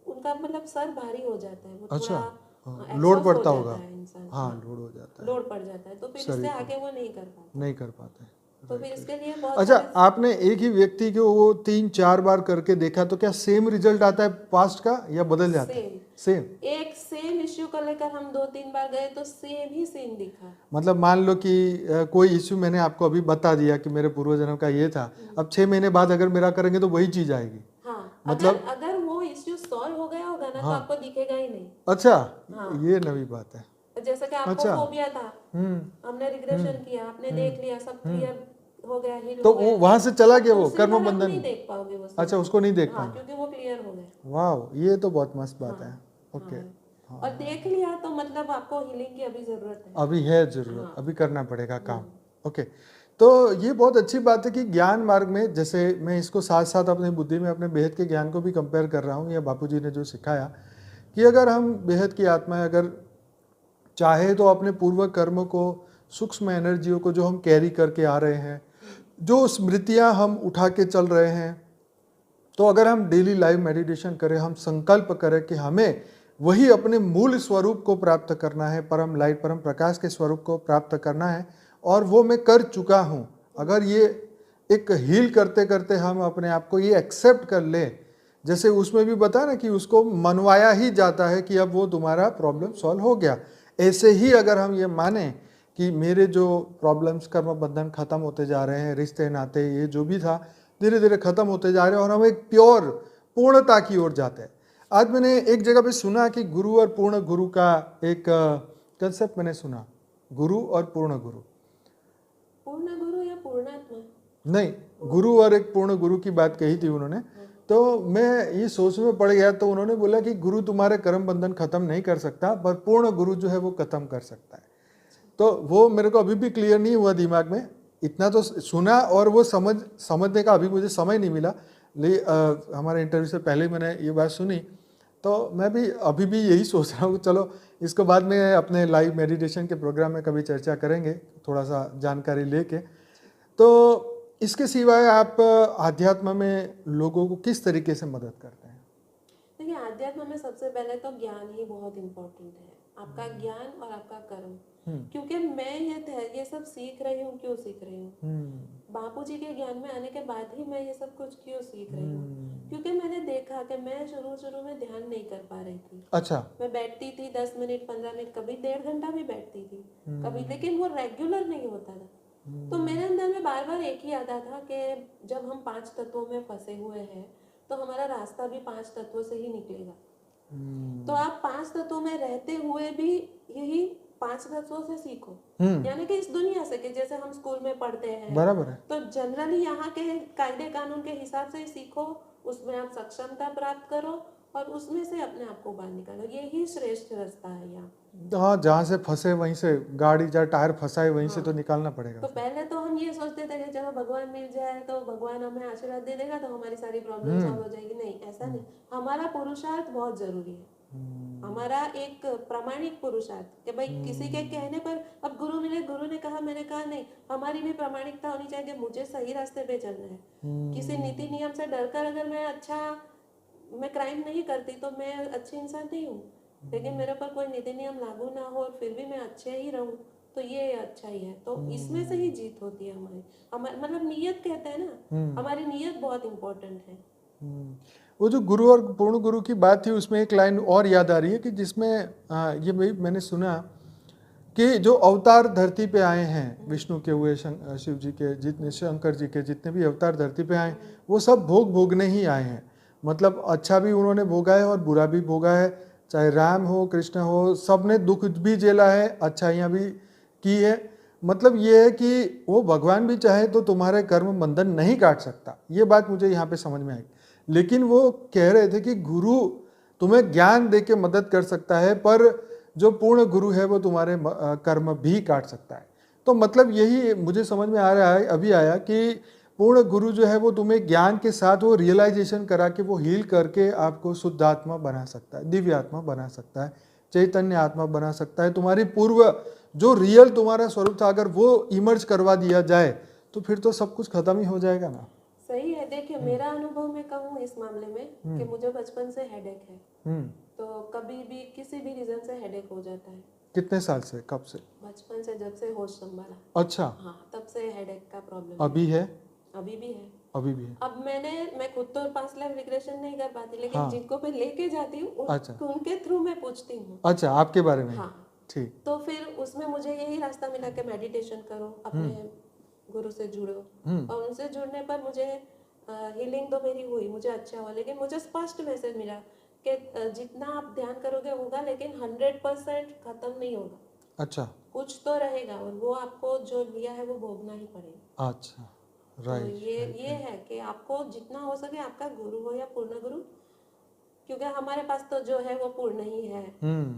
उनका मतलब सर भारी हो जाता है, वो अच्छा, थोड़ा लोड exhaust हो पड़ता जाता होगा, है इंसान। हाँ लोड हो जाता है, लोड पड़ जाता है, तो फिर शरीर इससे को आगे वो नहीं कर पाता। नहीं कर पाते। तो फिर इसके लिए बहुत अच्छा, सारे आपने एक ही व्यक्ति को वो 3-4 बार करके देखा, तो क्या सेम रिजल्ट आता है पास्ट का या बदल जाता है? Same same. एक सेम इश्यू को लेकर हम 2-3 बार गए तो सेम ही सीन दिखा। मतलब मान लो कि कोई इश्यू मैंने आपको अभी बता दिया कि मेरे पूर्व जन्म का ये था, अब 6 महीने बाद अगर मेरा करेंगे तो वही चीज आएगी। हाँ, मतलब अगर वो इश्यू सॉल्व हो गया होगा ना तो आपको दिखेगा ही नहीं। अच्छा, हाँ। ये नवी बात है। जैसे कि आपको अच्छा। फोबिया था, हमने रिग्रेशन किया, आपने देख लिया, सब क्लियर हो गया, हिल तो हो वो गया, वहां से चला अब गया, वो दूसरी कर्म बार आप बंधन। नहीं देख पाओगे वो अच्छा, उसको नहीं देख हाँ, पाएंगे। क्योंकि वो क्लियर हो गए। वाह, ये तो बहुत मस्त बात है। ओके, हाँ। और देख लिया तो मतलब आपको हीलिंग की अभी जरूरत है। अभी है जरूरत, अभी करना पड़ेगा काम। ओके, तो ये बहुत अच्छी बात है कि ज्ञान मार्ग में, जैसे मैं इसको साथ साथ अपनी बुद्धि में अपने बेहद के ज्ञान को भी कंपेयर कर रहा हूँ, या बापूजी ने जो सिखाया कि अगर हम बेहद की आत्मा अगर चाहे तो अपने पूर्व कर्म को, सूक्ष्म एनर्जियों को जो हम कैरी करके आ रहे हैं, जो स्मृतियां हम उठा के चल रहे हैं, तो अगर हम डेली लाइव मेडिटेशन करें, हम संकल्प करें कि हमें वही अपने मूल स्वरूप को प्राप्त करना है, परम लाइट परम प्रकाश के स्वरूप को प्राप्त करना है, और वो मैं कर चुका हूँ। अगर ये एक हील करते करते हम अपने आप को ये एक्सेप्ट कर ले, जैसे उसमें भी बता ना कि उसको मनवाया ही जाता है कि अब वो तुम्हारा प्रॉब्लम सॉल्व हो गया, ऐसे ही अगर हम ये माने कि मेरे जो प्रॉब्लम्स, कर्म बंधन खत्म होते जा रहे हैं, रिश्ते नाते ये जो भी था धीरे धीरे खत्म होते जा रहे हैं, और हम एक प्योर पूर्णता की ओर जाते हैं। आज मैंने एक जगह पे सुना कि गुरु और पूर्ण गुरु का एक कंसेप्ट मैंने सुना, गुरु और पूर्ण गुरु। पूर्ण गुरु या पूर्णात्मा? नहीं, गुरु और एक पूर्ण गुरु की बात कही थी उन्होंने। तो मैं ये सोच में पड़ गया, तो उन्होंने बोला कि गुरु तुम्हारे कर्म बंधन खत्म नहीं कर सकता, पर पूर्ण गुरु जो है वो खत्म कर सकता है। तो वो मेरे को अभी भी क्लियर नहीं हुआ दिमाग में, इतना तो सुना और वो समझने का अभी मुझे समय नहीं मिला। हमारे इंटरव्यू से पहले मैंने ये बात सुनी, तो मैं भी अभी भी यही सोच रहा हूँ, चलो इसको बाद में अपने लाइव मेडिटेशन के प्रोग्राम में कभी चर्चा करेंगे, थोड़ा सा जानकारी लेके। तो इसके सिवाय आप आध्यात्म में लोगों को किस तरीके से मदद करते हैं? देखिए, आध्यात्म में सबसे पहले तो ज्ञान ही बहुत इम्पोर्टेंट है, आपका ज्ञान और आपका कर्म। क्योंकि मैं ये सब सीख रही हूँ, क्यों सीख रही हूँ? बापूजी के ज्ञान में आने के बाद ही मैं ये सब कुछ क्यों सीख रही हूँ? क्योंकि मैंने देखा कि मैं शुरू में ध्यान नहीं कर पा रही थी। अच्छा। मैं बैठती थी 10 मिनट 15 मिनट, कभी 1.5 घंटा भी बैठती थी कभी, लेकिन वो रेगुलर नहीं होता था। तो मेरे अंदर में बार बार एक ही आता था कि जब हम 5 तत्वों में फंसे हुए हैं तो हमारा रास्ता भी 5 तत्वों से ही निकलेगा। तो आप 5 तत्वों में रहते हुए भी यही 5-10 से सीखो, हम्म। यानी कि इस दुनिया से, कि जैसे हम स्कूल में पढ़ते हैं बराबर है। तो जनरली यहाँ के कायदे कानून के हिसाब से ही सीखो, उसमें आप सक्षमता प्राप्त करो और उसमें से अपने आप को बाहर निकालो। यही श्रेष्ठ रास्ता है यहाँ। हाँ, जहाँ से फंसे वहीं से गाड़ी जहाँ टायर फंसाए वहीं से हाँ। तो निकालना पड़ेगा। तो पहले तो हम ये सोचते थे कि चलो भगवान मिल जाए तो भगवान हमें आशीर्वाद दे देगा तो हमारी सारी प्रॉब्लम सॉल्व हो जाएगी। नहीं, ऐसा नहीं। हमारा पुरुषार्थ बहुत जरूरी है, हमारा एक प्रामाणिक पुरुषार्थ, कि भाई किसी के कहने पर अब गुरु मिले, गुरु ने कहा, मैंने कहा, नहीं, हमारी भी प्रामाणिकता होनी चाहिए कि मुझे सही रास्ते पे चलना है। किसी नीति नियम से डरकर अगर मैं क्राइम नहीं करती तो मैं अच्छी इंसान नहीं हूँ, लेकिन मेरे पर कोई नीति नियम लागू ना हो और फिर भी मैं अच्छे ही रहूं तो ये अच्छा ही है। तो इसमें से ही जीत होती है हमारी मतलब नीयत कहते हैं ना, हमारी नीयत बहुत इम्पोर्टेंट है। वो जो गुरु और पूर्ण गुरु की बात थी उसमें एक लाइन और याद आ रही है कि जिसमें ये मैंने सुना कि जो अवतार धरती पे आए हैं, विष्णु के हुए, शिव जी के जितने, शंकर जी के जितने भी अवतार धरती पे आए, वो सब भोगने ही आए हैं। मतलब अच्छा भी उन्होंने भोगा है और बुरा भी भोगा है। चाहे राम हो, कृष्ण हो, सब ने दुख भी झेला है, अच्छाइयाँ भी की है। मतलब ये है कि वो भगवान भी चाहे तो तुम्हारे कर्म बंधन नहीं काट सकता। ये बात मुझे यहाँ पे समझ में आई। लेकिन वो कह रहे थे कि गुरु तुम्हें ज्ञान दे के मदद कर सकता है, पर जो पूर्ण गुरु है वो तुम्हारे कर्म भी काट सकता है। तो मतलब यही मुझे समझ में आ रहा है, अभी आया कि पूर्ण गुरु जो है वो तुम्हें ज्ञान के साथ वो रियलाइजेशन करा के वो हील करके आपको शुद्ध आत्मा बना सकता है, दिव्य आत्मा बना सकता है, चैतन्य आत्मा बना सकता है। तुम्हारी पूर्व जो रियल तुम्हारा स्वरूप था अगर वो इमर्ज करवा दिया जाए तो फिर तो सब कुछ खत्म ही हो जाएगा ना। सही है। देखिए, मेरा अनुभव मैं कहूँ इस मामले में कि मुझे बचपन से हेडेक है। तो कभी भी किसी भी रीजन से हेडेक हो जाता है। कितने साल से, कब से? बचपन से, जब से होश संभाला। अच्छा। हाँ, तब से हेडेक का प्रॉब्लम अभी है? अभी भी है। अभी भी है। अब मैं खुद तो पास्ट लाइफ रिग्रेशन नहीं कर पाती, लेकिन हाँ। जिनको मैं लेके जाती हूँ अच्छा। उनके थ्रू मैं पूछती हूँ। अच्छा, आपके बारे में? हाँ। ठीक। तो फिर उसमें मुझे यही रास्ता मिला कि मेडिटेशन करो, अपने गुरु से जुड़ो, और उनसे जुड़ने पर मुझे हीलिंग तो मेरी हुई, मुझे अच्छा हुआ, लेकिन मुझे स्पष्ट मैसेज मिला कि जितना आप ध्यान करोगे होगा, लेकिन 100% खत्म नहीं होगा। अच्छा। कुछ तो रहेगा और वो आपको जो लिया है वो भोगना ही पड़ेगा। अच्छा, तो ये है कि आपको जितना हो सके, आपका गुरु हो या पूर्ण गुरु, क्योंकि हमारे पास तो जो है वो पूर्ण ही है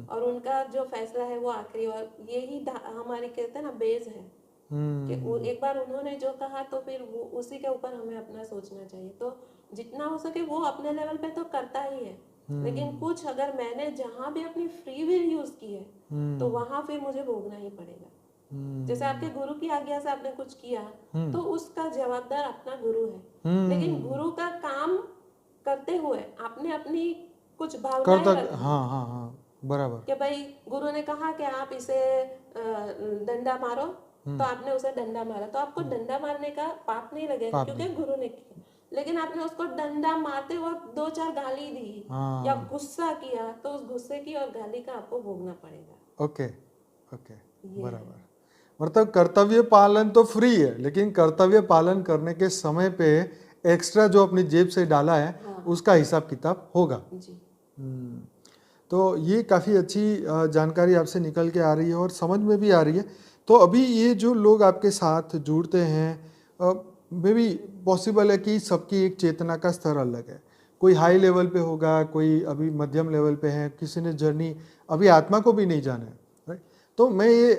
और उनका जो फैसला है वो आखिरी, और यही हमारी कहते हैं ना बेस है कि एक बार उन्होंने जो कहा तो फिर वो उसी के ऊपर हमें अपना सोचना चाहिए। तो जितना हो सके वो अपने लेवल पे तो करता ही है, लेकिन कुछ अगर मैंने जहाँ भी अपनी फ्री विल यूज की है तो वहां फिर मुझे भोगना ही पड़ेगा। जैसे आपके गुरु की आज्ञा से आपने कुछ किया तो उसका जवाबदार अपना गुरु है, लेकिन गुरु का काम करते हुए आपने अपनी कुछ भावनाएं रखी। हाँ हाँ हाँ, बराबर। कि भाई गुरु ने कहा कि आप इसे डंडा मारो, तो आपने उसे डंडा मारा, तो आपको डंडा मारने का पाप नहीं लगेगा क्योंकि गुरु ने किया, लेकिन आपने उसको डंडा मारते वक्त 2-4 गाली दी या गुस्सा किया तो उस गुस्से की और गाली का आपको भोगना पड़ेगा। ओके ओके, बराबर। मतलब कर्तव्य पालन तो फ्री है, लेकिन कर्तव्य पालन करने के समय पे एक्स्ट्रा जो अपनी जेब से डाला है उसका हिसाब किताब होगा जी। तो ये काफ़ी अच्छी जानकारी आपसे निकल के आ रही है और समझ में भी आ रही है। तो अभी ये जो लोग आपके साथ जुड़ते हैं, मे बी पॉसिबल है कि सबकी एक चेतना का स्तर अलग है। कोई हाई लेवल पे होगा, कोई अभी मध्यम लेवल पे है, किसी ने जर्नी अभी आत्मा को भी नहीं जाना है, राइट? तो मैं ये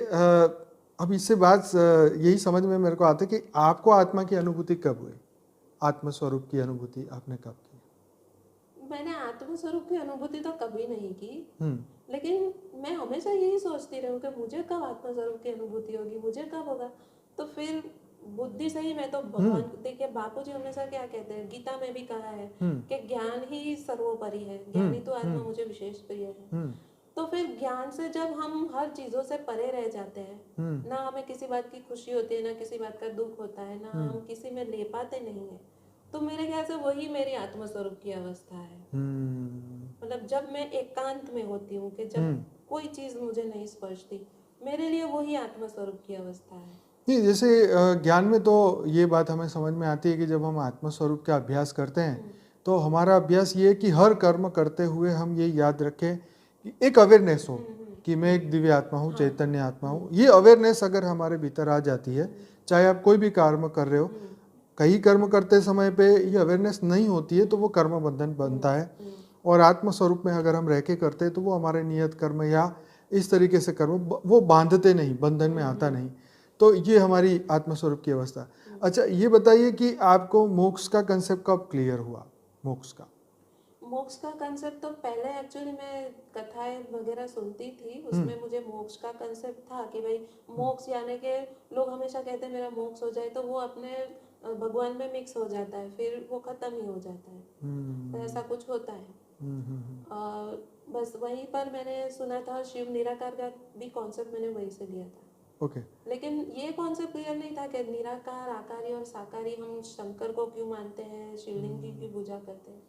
अब इससे बात यही समझ में मेरे को आता है कि आपको आत्मा की अनुभूति कब हुई? आत्मस्वरूप की अनुभूति आपने कब की? मैंने आत्मस्वरूप की अनुभूति तो कभी नहीं की, लेकिन मैं हमेशा यही सोचती रहूं कि मुझे कब आत्मस्वरूप की अनुभूति होगी, मुझे कब होगा। तो फिर बुद्धि से ही मैं तो भगवान, देखिए बापू जी हमेशा क्या कहते हैं, गीता में भी कहा है कि ज्ञान ही सर्वोपरि है, ज्ञानी तो आत्मा मुझे विशेष प्रिय है। तो फिर ज्ञान से जब हम हर चीजों से परे रह जाते हैं, ना हमें किसी बात की खुशी होती है, ना किसी बात का दुख होता है, ना हम किसी में ले पाते नहीं है, तो मेरे ख्याल से वही मेरी आत्मस्वरूप की अवस्था है। मतलब जब मैं एकांत में होती हूँ कि जब कोई चीज मुझे नहीं स्पर्शती, मेरे लिए वही आत्मस्वरूप की अवस्था है। नहीं, जैसे ज्ञान में तो ये बात हमें समझ में आती है कि जब हम आत्मस्वरूप का अभ्यास करते हैं तो हमारा अभ्यास ये है कि हर कर्म करते हुए हम ये याद रखें कि एक अवेयरनेस हो कि मैं एक दिव्य आत्मा हूँ, चैतन्य आत्मा हूँ। ये अवेयरनेस अगर हमारे भीतर आ जाती है, चाहे आप कोई भी कर्म कर रहे हो, कई कर्म करते समय पे ये अवेयरनेस नहीं होती है तो वो कर्म बंधन बनता है। और आत्म स्वरूप में अगर हम रह के करते हैं तो वो हमारे नियत कर्म या इस तरीके से कर्म वो बांधते नहीं, बंधन में आता नहीं। तो ये हमारी आत्म स्वरूप की अवस्था। अच्छा, ये बताइए कि आपको मोक्ष का कंसेप्ट कब क्लियर हुआ? मोक्ष का कंसेप्ट तो पहले एक्चुअली मैं कथाएं वगैरह सुनती थी, उसमें मुझे मोक्ष का कंसेप्ट था कि भाई मोक्ष यानी कि लोग हमेशा कहते हैं मेरा मोक्ष हो जाए, तो वो अपने भगवान में मिक्स हो जाता है, फिर वो खत्म ही हो जाता है। तो ऐसा कुछ होता है। बस वहीं पर मैंने सुना था, शिव निराकार का भी कॉन्सेप्ट मैंने वहीं से लिया था। ओके। लेकिन ये कॉन्सेप्ट क्लियर नहीं था कि निराकार, आकारी और साकारी हम शंकर को क्यों मानते हैं, शिवलिंग की क्यों पूजा करते हैं।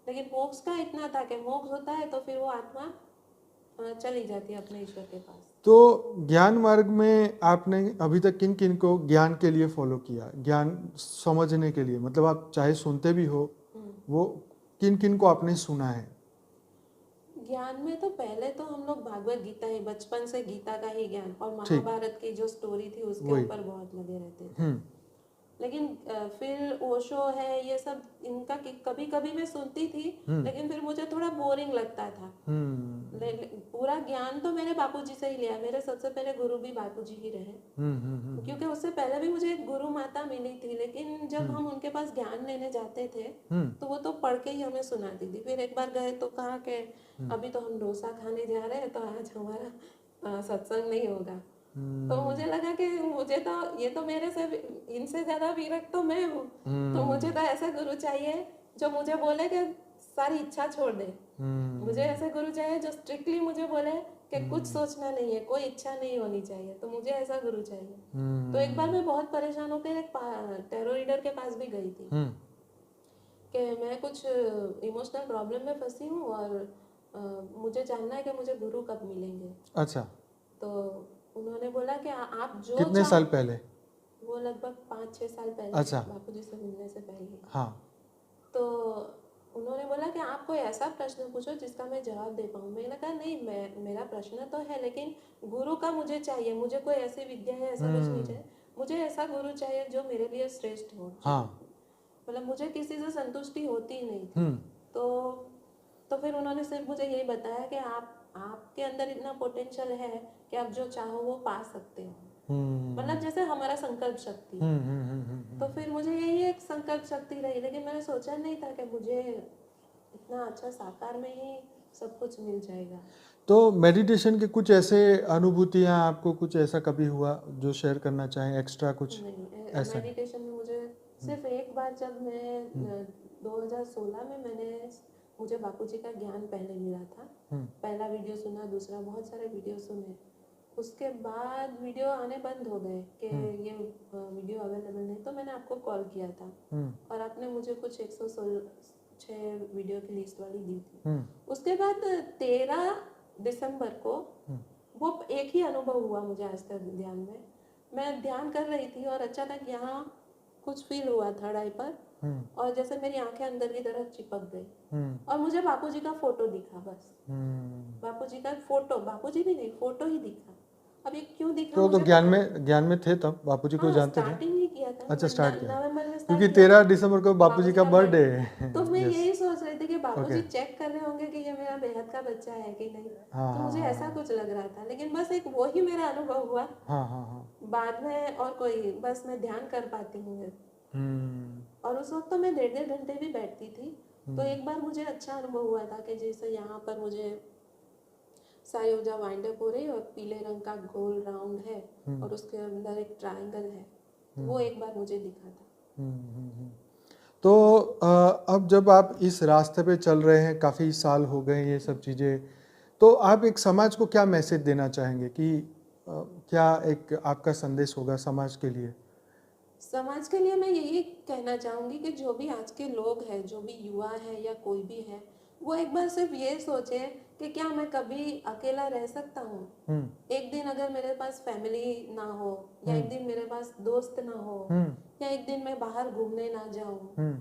लेकिन मोक्ष का इतना था कि मोक्ष होता है तो फिर वो आत्मा चली जाती है अपने ईश्वर के पास। तो ज्ञान मार्ग में आपने अभी तक किन किन को ज्ञान के लिए फॉलो किया, ज्ञान समझने के लिए? मतलब आप चाहे सुनते भी हो, वो किन किन को आपने सुना है? ज्ञान में तो पहले तो हम लोग भागवत गीता ही, बचपन से गीता का ही ज्ञान, और ठीक। महाभारत की जो स्टोरी थी उसके वही। ऊपर बहुत लगे रहते थे। लेकिन फिर ओशो है, ये सब इनका कभी कभी मैं सुनती थी, लेकिन फिर मुझे थोड़ा बोरिंग लगता था। पूरा ज्ञान तो मैंने बापूजी से ही लिया। मेरे सबसे पहले गुरु भी बापूजी ही रहे, क्योंकि उससे पहले भी मुझे एक गुरु माता मिली थी, लेकिन जब हम उनके पास ज्ञान लेने जाते थे तो वो तो पढ़ के ही हमें सुनाती थी। फिर एक बार गए तो कहा कि अभी तो हम डोसा खाने जा रहे हैं, तो आज हमारा सत्संग नहीं होगा। तो मुझे लगा कि मुझे तो ये तो मेरे से इनसे ज्यादा विरक्त तो मैं हूँ, तो मुझे तो ऐसा गुरु चाहिए जो मुझे बोले कि सारी इच्छा छोड़ दे। मुझे ऐसे गुरु चाहिए जो स्ट्रिक्टली मुझे बोले कि कुछ सोचना नहीं है, कोई इच्छा नहीं होनी चाहिए, तो मुझे ऐसा गुरु चाहिए। तो एक बार मैं बहुत परेशान होकर एक टैरो रीडर के पास भी गई थी कि मैं कुछ इमोशनल प्रॉब्लम में फंसी हूँ और मुझे जानना है कि मुझे गुरु कब मिलेंगे। अच्छा। तो उन्होंने बोला कि आप जो कितने साल पहले? वो लगभग 5-6 साल पहले। अच्छा। बापूजी से मिलने से पहले। हाँ। तो उन्होंने बोला कि आप कोई ऐसा प्रश्न पूछो जिसका मैं जवाब दे पाऊँ। मैंने कहा नहीं, मेरा प्रश्न तो है, लेकिन गुरु का मुझे चाहिए। मुझे कोई ऐसी विद्या है ऐसा कुछ नहीं चाहिए, मुझे ऐसा गुरु चाहिए जो मेरे लिए श्रेष्ठ हो। हाँ। मतलब मुझे किसी से संतुष्टि होती ही नहीं थी। तो फिर उन्होंने सिर्फ मुझे यही बताया कि आपके अंदर इतना पोटेंशियल है कि आप जो चाहो वो पा सकते हो। मतलब जैसे हमारा संकल्प शक्ति। तो फिर मुझे यही एक संकल्प शक्ति रही, लेकिन मैंने सोचा नहीं था कि मुझे इतना अच्छा साकार में ही सब कुछ मिल जाएगा। तो मेडिटेशन के कुछ ऐसे अनुभूतियाँ आपको कुछ ऐसा कभी हुआ जो शेयर करना चाहें, एक्स्ट्रा कुछ? नहीं, ऐसा मेडिटेशन में मुझे सिर्फ एक बार, जब मैं 2016 में मुझे बापूजी का ज्ञान पहले मिला था। पहला वीडियो सुना, दूसरा बहुत सारे वीडियो सुने, उसके बाद वीडियो आने बंद हो गए कि ये वीडियो अवेलेबल नहीं। तो मैंने आपको कॉल किया था और आपने मुझे कुछ 106 वीडियो की लिस्ट वाली दी थी। उसके बाद 13 दिसंबर को वो एक ही अनुभव हुआ मुझे आज तक ध्यान में। मैं ध्यान कर रही थी और अचानक यहाँ कुछ फील हुआ थर्ड आई पर, और जैसे मेरी आंखें अंदर की तरफ चिपक गई और मुझे बापूजी का फोटो दिखा। बस बापूजी का फोटो, बापूजी भी नहीं, फोटो ही दिखा। अब ये क्यों दिखा? तो ज्ञान में थे तब? बापूजी को जानते थे? स्टार्टिंग ही किया था। अच्छा, स्टार्ट किया। नवंबर में क्योंकि 13 दिसंबर को बापूजी का बर्थडे है। तो मैं यही सोच रही थी कि बापूजी चेक कर रहे होंगे कि ये मेरा बेहद का बच्चा है कि नहीं। तो मुझे ऐसा कुछ लग रहा था, लेकिन बस एक वो ही मेरा अनुभव हुआ। बाद में और कोई, बस मैं ध्यान कर पाती हूँ। और उस वक्त तो मैं 1.5 घंटे भी बैठती थी। तो एक बार मुझे अच्छा अनुभव हुआ था कि जैसे यहाँ पर मुझे सारी ऊर्जा वाइंड अप हो रही और पीले रंग का गोल राउंड है और उसके अंदर एक ट्रायंगल है। वो एक बार मुझे दिखा था। तो अब जब आप इस रास्ते पे चल रहे हैं, काफ़ी साल हो गए ये सब चीज़ें, तो आप एक समाज को क्या मैसेज देना चाहेंगे कि क्या एक आपका संदेश होगा समाज के लिए? समाज के लिए मैं यही कहना चाहूँगी कि जो भी आज के लोग हैं, जो भी युवा है या कोई भी है, वो एक बार सिर्फ ये सोचे कि क्या मैं कभी अकेला रह सकता हूँ। एक दिन अगर मेरे पास फैमिली ना हो, या एक दिन मेरे पास दोस्त ना हो, या एक दिन मैं बाहर घूमने ना जाऊँ,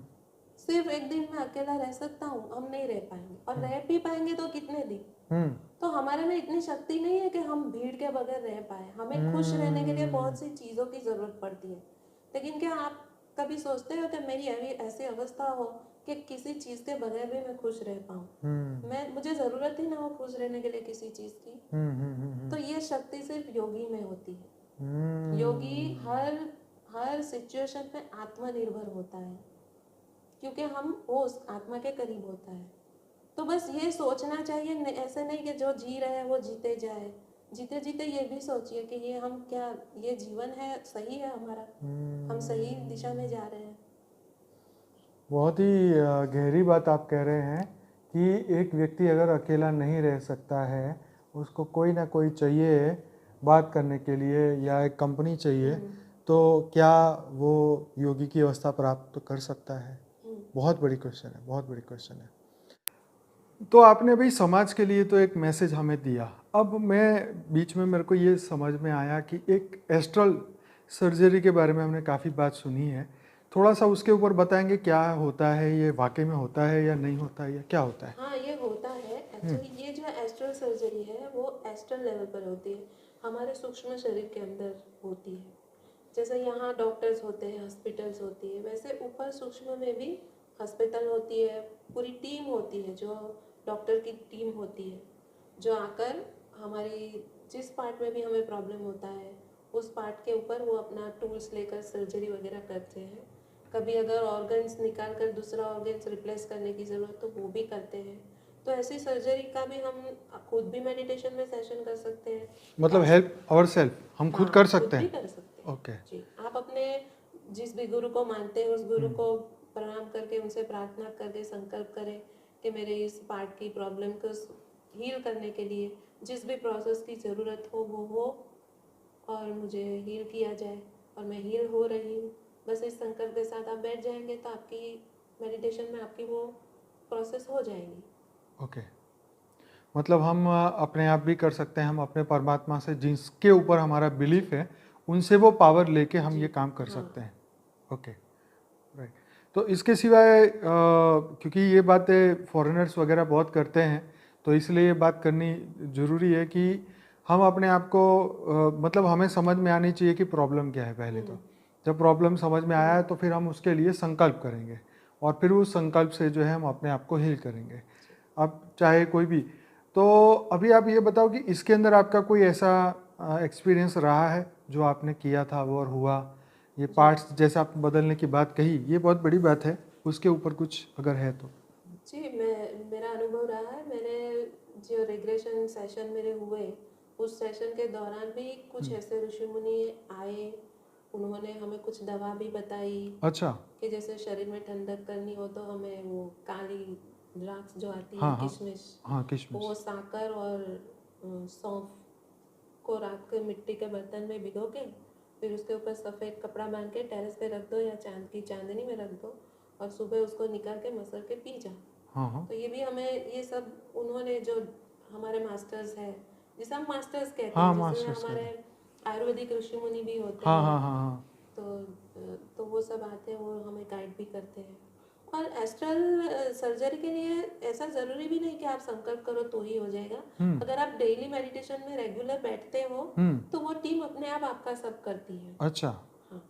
सिर्फ एक दिन में अकेला रह सकता हूँ, हम नहीं रह पाएंगे, और रह भी पाएंगे तो कितने दिन। तो हमारे में इतनी शक्ति नहीं है कि हम भीड़ के बगैर रह पाए। हमें खुश रहने के लिए बहुत सी चीजों की जरूरत पड़ती है। लेकिन क्या आप कभी सोचते हो कि मेरी ऐसी अवस्था हो कि किसी चीज के बगैर भी मैं खुश रह पाऊँ? मुझे जरूरत ही ना हो खुश रहने के लिए किसी चीज की। तो ये शक्ति सिर्फ योगी में होती है। योगी हर हर सिचुएशन में आत्मनिर्भर होता है, क्योंकि वो उस आत्मा के करीब होता है। तो बस ये सोचना चाहिए, ऐसे नहीं कि जो जी रहे हैं वो जीते जाए। जीते जीते ये भी सोचिए कि ये जीवन है, सही है हमारा, हम सही दिशा में जा रहे हैं। बहुत ही गहरी बात आप कह रहे हैं कि एक व्यक्ति अगर अकेला नहीं रह सकता है, उसको कोई ना कोई चाहिए बात करने के लिए, या एक कंपनी चाहिए, तो क्या वो योगी की अवस्था प्राप्त कर सकता है? बहुत बड़ी क्वेश्चन है, बहुत बड़ी क्वेश्चन है। तो आपने भाई समाज के लिए तो एक मैसेज हमें दिया। अब मैं बीच में मेरे को ये समझ में आया कि एक एस्ट्रल सर्जरी के बारे में हमने काफ़ी बात सुनी है, थोड़ा सा उसके ऊपर बताएंगे क्या होता है, ये वाकई में होता है या नहीं होता है, या क्या होता है? हाँ, ये होता है एक्चुअली। ये जो एस्ट्रल सर्जरी है वो एस्ट्रल लेवल पर होती है, हमारे सूक्ष्म शरीर के अंदर होती है। जैसे यहाँ डॉक्टर्स होते हैं, हॉस्पिटल्स होती है, वैसे ऊपर सूक्ष्म में भी हॉस्पिटल होती है, पूरी टीम होती है, जो डॉक्टर की टीम होती है, जो आकर हमारी जिस पार्ट में भी हमें प्रॉब्लम होता है उस पार्ट के ऊपर वो अपना टूल्स लेकर सर्जरी वगैरह करते हैं। कभी अगर ऑर्गन्स निकाल कर दूसरा ऑर्गन्स रिप्लेस करने की ज़रूरत तो वो भी करते हैं। तो ऐसी सर्जरी का भी हम खुद भी मेडिटेशन में सेशन कर सकते हैं। मतलब हेल्प आवर सेल्फ, हम खुद कर सकते खुद भी हैं? कर सकते हैं। ओके। जी, आप अपने जिस भी गुरु को मानते हैं उस गुरु को प्रणाम करके उनसे प्रार्थना करके संकल्प करें कि मेरे इस पार्ट की प्रॉब्लम को हील करने के लिए जिस भी प्रोसेस की ज़रूरत हो वो हो, और मुझे हील किया जाए, और मैं हील हो रही हूँ। बस इस संकल्प के साथ आप बैठ जाएंगे तो आपकी मेडिटेशन में आपकी वो प्रोसेस हो जाएगी। ओके, मतलब हम अपने आप भी कर सकते हैं, हम अपने परमात्मा से जिसके ऊपर हमारा बिलीफ है उनसे वो पावर लेके हम ये काम कर सकते हैं। Okay, right. तो इसके सिवाय क्योंकि ये बातें फॉरेनर्स वगैरह बहुत करते हैं, तो इसलिए ये बात करनी ज़रूरी है कि हम अपने आप को मतलब हमें समझ में आनी चाहिए कि प्रॉब्लम क्या है पहले। तो जब प्रॉब्लम समझ में आया है तो फिर हम उसके लिए संकल्प करेंगे, और फिर उस संकल्प से जो है हम अपने आप को हील करेंगे, अब चाहे कोई भी। तो अभी आप ये बताओ कि इसके अंदर आपका कोई ऐसा एक्सपीरियंस रहा है जो आपने किया था वो और हुआ? ये पार्ट्स जैसे आप बदलने की बात कही, ये बहुत बड़ी बात है, उसके ऊपर कुछ अगर है तो। जी, मेरा अनुभव रहा है। मैंने जो रिग्रेशन सेशन मेरे हुए उस सेशन के दौरान भी कुछ ऐसे ऋषि मुनि आए, उन्होंने हमें कुछ दवा भी बताई। अच्छा। कि जैसे शरीर में ठंडक करनी हो तो हमें वो काली द्राक्ष जो आती है, हाँ हाँ किशमिश, हाँ, किशमिश। वो साकर और सौंफ को रात के मिट्टी के बर्तन में भिगो के फिर उसके ऊपर सफ़ेद कपड़ा बांध के टेरेस पे रख दो या चांद की चांदनी में रख दो, और सुबह उसको निकाल के मसल के पी जाओ। हाँ हाँ तो ये भी हमें ये सब उन्होंने जो हमारे मास्टर्स है, जिसे हम मास्टर्स कहते हाँ, हैं, जिसमें मास्टर्स हमारे आयुर्वेदिक ऋषि मुनि भी होते हाँ हैं। हाँ हाँ हाँ। तो वो सब आते हैं, वो हमें गाइड भी करते हैं। और एस्ट्रल सर्जरी के लिए ऐसा ज़रूरी भी नहीं कि आप संकल्प करो तो ही हो जाएगा। अगर आप डेली मेडिटेशन में रेगुलर बैठते हो तो वो टीम अपने आप आपका सब करती है। अच्छा, हाँ,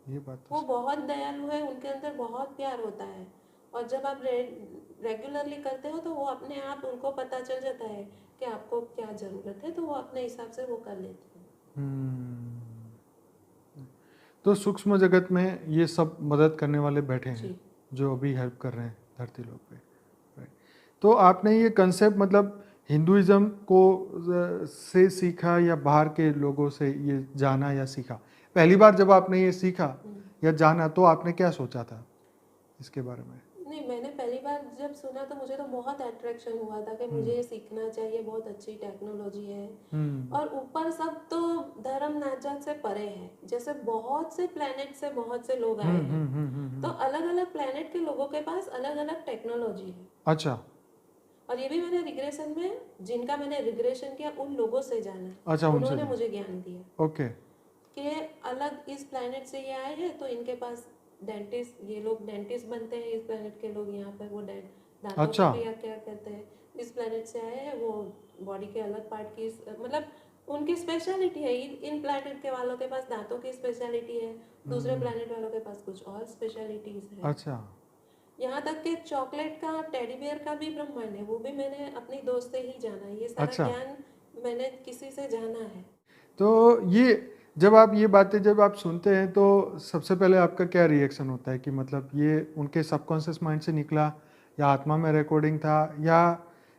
ये बात तो वो बहुत दयालु है, उनके अंदर बहुत प्यार होता है। और जब आप रेगुलरली करते हो तो वो अपने आप उनको पता चल जाता है कि आपको क्या ज़रूरत है, तो वो अपने हिसाब से वो कर लेते हैं। तो सूक्ष्म जगत में ये सब मदद करने वाले बैठे हैं जी। जो अभी हेल्प कर रहे हैं धरती लोक पे, राइट। तो आपने ये कंसेप्ट मतलब हिंदुइज्म को से सीखा या बाहर के लोगों से ये जाना या सीखा? पहली बार जब आपने ये सीखा या जाना तो आपने क्या सोचा था इसके बारे में? नहीं, मैंने पहली बार जब सुना तो मुझे तो बहुत अट्रैक्शन हुआ था कि मुझे ये सीखना चाहिए, बहुत अच्छी टेक्नोलॉजी है। और ऊपर सब तो धर्म नाजात से परे है, जैसे बहुत से प्लेनेट से बहुत से लोग आए हैं, तो अलग अलग प्लेनेट के लोगों के पास अलग अलग टेक्नोलॉजी है। अच्छा। और ये भी मैंने रिग्रेशन में जिनका मैंने रिग्रेशन किया उन लोगों से जाना। अच्छा, उनसे उन्होंने मुझे ज्ञान दिया ओके। कि अलग इस प्लेनेट से ये आए हैं तो इनके पास डेंटिस्ट, ये लोग डेंटिस्ट बनते हैं इस प्लेनेट के लोग, यहाँ पर वो दांतों अच्छा। का क्या करते हैं, इस प्लेनेट से आए हैं, वो बॉडी के अलग पार्ट की मतलब उनकी स्पेशलिटी है। इन प्लेनेट के वालों के पास दांतों की स्पेशलिटी है, दूसरे प्लेनेट वालों के पास कुछ और स्पेशलिटीज है। अच्छा। यहाँ तक कि चॉकलेट का, टेडी बियर का भी ब्रह्मांड है, वो भी मैंने अपनी दोस्त से ही जाना है। ये सारा अच्छा। ज्ञान मैंने किसी से जाना है। तो ये जब आप ये बातें जब आप सुनते हैं तो सबसे पहले आपका क्या रिएक्शन होता है कि मतलब ये उनके सबकॉन्शियस माइंड से निकला, या आत्मा में रिकॉर्डिंग था,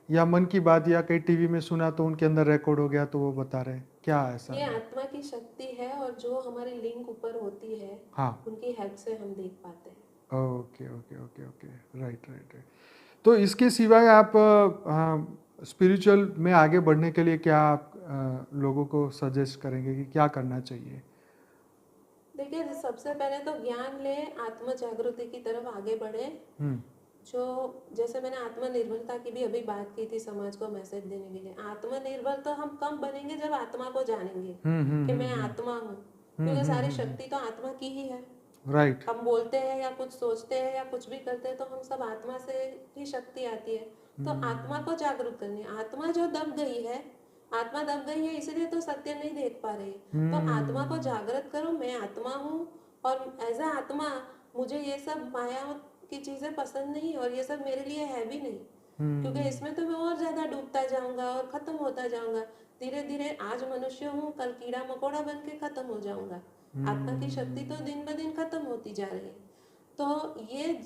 या मन की बात, या कहीं टीवी में सुना तो उनके अंदर रिकॉर्ड हो गया तो वो बता रहे हैं, क्या ऐसा ये है? आत्मा की शक्ति है, और जो हमारी लिंक ऊपर होती है, हाँ। उनकी हेल्प से हम देख पाते हैं। Okay okay okay okay, right right right. तो इसके सिवाय आप स्पिरिचुअल में आगे बढ़ने के लिए क्या आप लोगों को सजेस्ट करेंगे कि क्या करना चाहिए? देखिए, सबसे पहले तो ज्ञान ले, आत्म जागृति की तरफ आगे बढ़े। जो जैसे मैंने आत्मनिर्भरता की भी अभी बात की थी, समाज को मैसेज देने के लिए, आत्मनिर्भर तो हम कब बनेंगे जब आत्मा को जानेंगे कि मैं आत्मा हूँ, क्योंकि सारी शक्ति तो आत्मा की ही है। राइट। हम बोलते हैं या कुछ सोचते हैं या कुछ भी करते हैं तो हम सब आत्मा से ही शक्ति आती है। तो आत्मा को जागरूक करनी, आत्मा जो दब गई है, आत्मा दब गई है इसलिए तो सत्य नहीं देख पा रही है। तो आत्मा को जागृत करो, मैं आत्मा हूँ, और एज अ आत्मा मुझे ये सब माया की चीजें पसंद नहीं, और ये सब मेरे लिए है भी नहीं, क्योंकि इसमें तो मैं और ज्यादा डूबता जाऊंगा और खत्म होता जाऊंगा। धीरे धीरे आज मनुष्य हूँ, कल कीड़ा मकोड़ा बन के खत्म हो जाऊंगा। आत्मा की शक्ति तो दिन ब दिन खत्म होती जा रही है। तो ये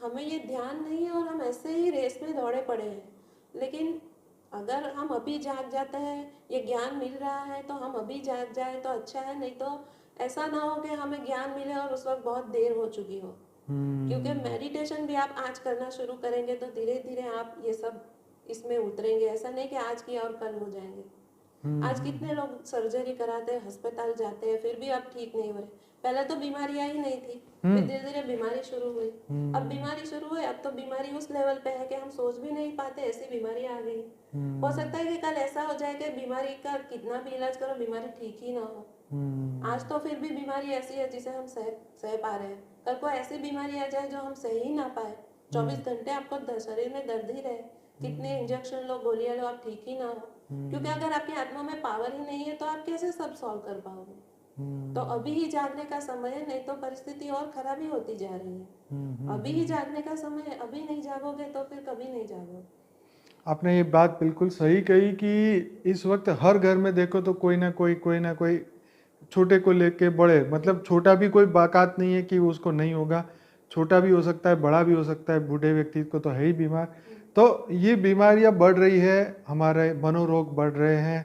हमें ये ध्यान नहीं है, और हम ऐसे ही रेस में दौड़े पड़े हैं। लेकिन अगर हम अभी जाग जाते हैं, ये ज्ञान मिल रहा है तो हम अभी जाग जाए तो अच्छा है, नहीं तो ऐसा ना हो कि हमें ज्ञान मिले और उस वक्त बहुत देर हो चुकी हो। क्योंकि मेडिटेशन भी आप आज करना शुरू करेंगे तो धीरे धीरे आप ये सब इसमें उतरेंगे। ऐसा नहीं कि आज किया और कल हो जाएंगे। आज कितने लोग सर्जरी कराते हैं, अस्पताल जाते हैं, फिर भी अब ठीक नहीं हो रहे। पहले तो बीमारियां ही नहीं थी, फिर धीरे धीरे बीमारी शुरू हुई। अब बीमारी शुरू हुई, अब तो बीमारी उस लेवल पे है कि हम सोच भी नहीं पाते, ऐसी बीमारी आ गई। हो सकता है कि कल ऐसा हो जाए कि बीमारी का कितना भी इलाज करो, बीमारी ठीक ही ना हो। आज तो फिर भी बीमारी ऐसी है जिसे हम सह पा रहे हैं, कल को ऐसी बीमारी आ जाए जो हम सह ही ना पाए, 24 घंटे आपको शरीर में दर्द ही रहे, कितने इंजेक्शन लो, गोलियां लो, आप ठीक ही ना हो। क्योंकि अगर आपकी आत्मा में पावर ही नहीं है तो आप कैसे सब सॉल्व कर पाओगे। तो अभी ही जागने का समय है, नहीं तो परिस्थिति और खराब ही होती जा रही है। अभी ही जागने का समय है, अभी नहीं जागोगे तो फिर कभी नहीं जागोगे। आपने ये बात बिल्कुल सही कही कि इस वक्त हर घर में देखो तो कोई ना कोई छोटे को लेके बड़े, मतलब छोटा भी कोई बाकात नहीं है कि उसको नहीं होगा, छोटा भी हो सकता है, बड़ा भी हो सकता है, बूढ़े व्यक्ति को तो है ही बीमार। तो ये बीमारियां बढ़ रही है, हमारे मनोरोग बढ़ रहे हैं,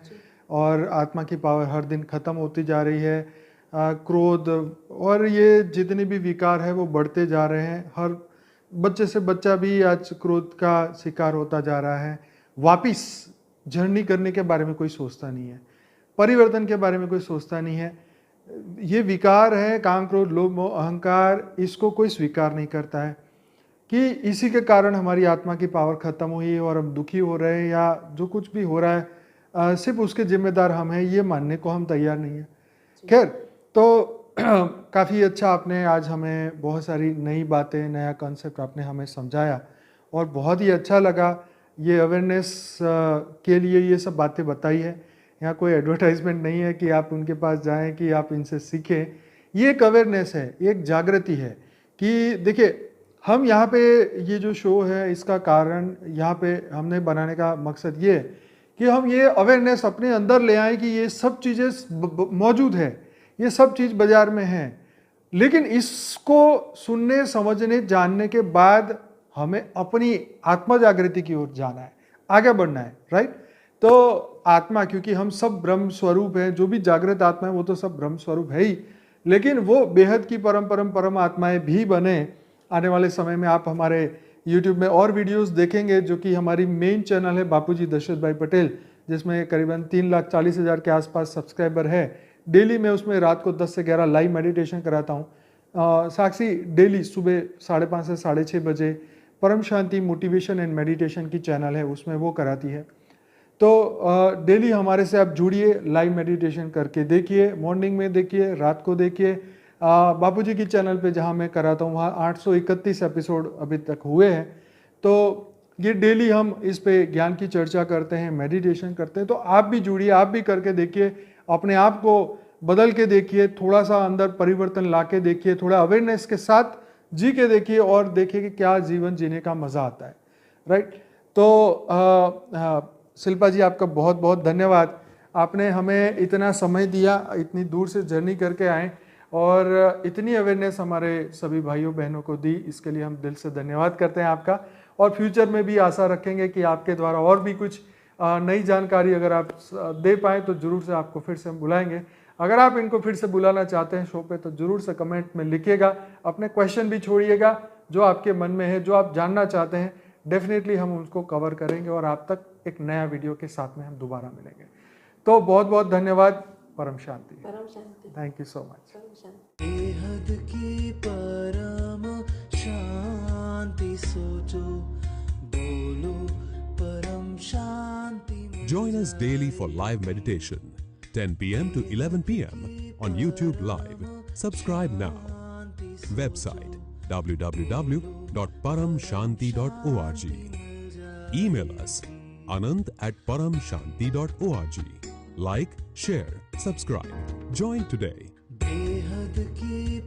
और आत्मा की पावर हर दिन खत्म होती जा रही है। क्रोध और ये जितने भी विकार है वो बढ़ते जा रहे हैं। हर बच्चे से बच्चा भी आज क्रोध का शिकार होता जा रहा है। वापिस जर्नी करने के बारे में कोई सोचता नहीं है, परिवर्तन के बारे में कोई सोचता नहीं है। ये विकार है, काम क्रोध लोभ मोह अहंकार, इसको कोई स्वीकार नहीं करता है कि इसी के कारण हमारी आत्मा की पावर खत्म हुई और हम दुखी हो रहे हैं, या जो कुछ भी हो रहा है सिर्फ उसके जिम्मेदार हम हैं, ये मानने को हम तैयार नहीं है। खैर, तो काफ़ी अच्छा आपने आज हमें बहुत सारी नई बातें, नया कॉन्सेप्ट आपने हमें समझाया, और बहुत ही अच्छा लगा। ये अवेयरनेस के लिए ये सब बातें बताई है। यहाँ कोई एडवर्टाइजमेंट नहीं है कि आप उनके पास जाएं कि आप इनसे सीखें। ये एक अवेयरनेस है, एक जागृति है कि देखिए, हम यहाँ पे ये जो शो है इसका कारण यहाँ पे हमने बनाने का मकसद ये है कि हम ये अवेयरनेस अपने अंदर ले आए कि ये सब चीज़ें मौजूद है, ये सब चीज़ बाजार में है, लेकिन इसको सुनने, समझने, जानने के बाद हमें अपनी आत्मा जागृति की ओर जाना है, आगे बढ़ना है। राइट। तो आत्मा, क्योंकि हम सब ब्रह्म स्वरूप हैं, जो भी जागृत आत्मा है वो तो सब ब्रह्म स्वरूप है ही, लेकिन वो बेहद की परम आत्माएं भी बने। आने वाले समय में आप हमारे YouTube में और वीडियोस देखेंगे, जो कि हमारी मेन चैनल है बापूजी दशरथ भाई पटेल, जिसमें करीबन 3,40,000 के आसपास सब्सक्राइबर है। डेली मैं उसमें रात को 10 से 11 लाइव मेडिटेशन कराता हूँ। साक्षी डेली सुबह 5:30 से 6:30 बजे परम शांति मोटिवेशन एंड मेडिटेशन की चैनल है, उसमें वो कराती है। तो डेली हमारे से आप जुड़िए, लाइव मेडिटेशन करके देखिए, मॉर्निंग में देखिए, रात को देखिए, बापूजी की चैनल पे जहाँ मैं कराता हूँ वहाँ 831 एपिसोड अभी तक हुए हैं। तो ये डेली हम इस पे ज्ञान की चर्चा करते हैं, मेडिटेशन करते हैं। तो आप भी जुड़िए, आप भी करके देखिए, अपने आप को बदल के देखिए, थोड़ा सा अंदर परिवर्तन ला के देखिए, थोड़ा अवेयरनेस के साथ जी के देखिए और देखिए कि क्या जीवन जीने का मज़ा आता है। राइट। तो शिल्पा जी, आपका बहुत बहुत धन्यवाद। आपने हमें इतना समय दिया, इतनी दूर से जर्नी करके आए और इतनी अवेयरनेस हमारे सभी भाइयों बहनों को दी, इसके लिए हम दिल से धन्यवाद करते हैं आपका। और फ्यूचर में भी आशा रखेंगे कि आपके द्वारा और भी कुछ नई जानकारी अगर आप दे पाएँ तो ज़रूर से आपको फिर से हम बुलाएंगे। अगर आप इनको फिर से बुलाना चाहते हैं शो पे तो ज़रूर से कमेंट में लिखिएगा, अपने क्वेश्चन भी छोड़िएगा जो आपके मन में है, जो आप जानना चाहते हैं। डेफिनेटली हम उसको कवर करेंगे और आप तक एक नया वीडियो के साथ में हम दोबारा मिलेंगे। तो बहुत बहुत धन्यवाद। परम शांति। परम शांति। Thank you so much. परम शांति। बेहद की परम शांति सोचो, बोलो परम शांति। Join us daily for live meditation, 10 p.m. to 11 p.m. on YouTube Live. Subscribe now. Website www.paramshanti.org. Email us anant@paramshanti.org. Like, share, subscribe. Join today. बेहद की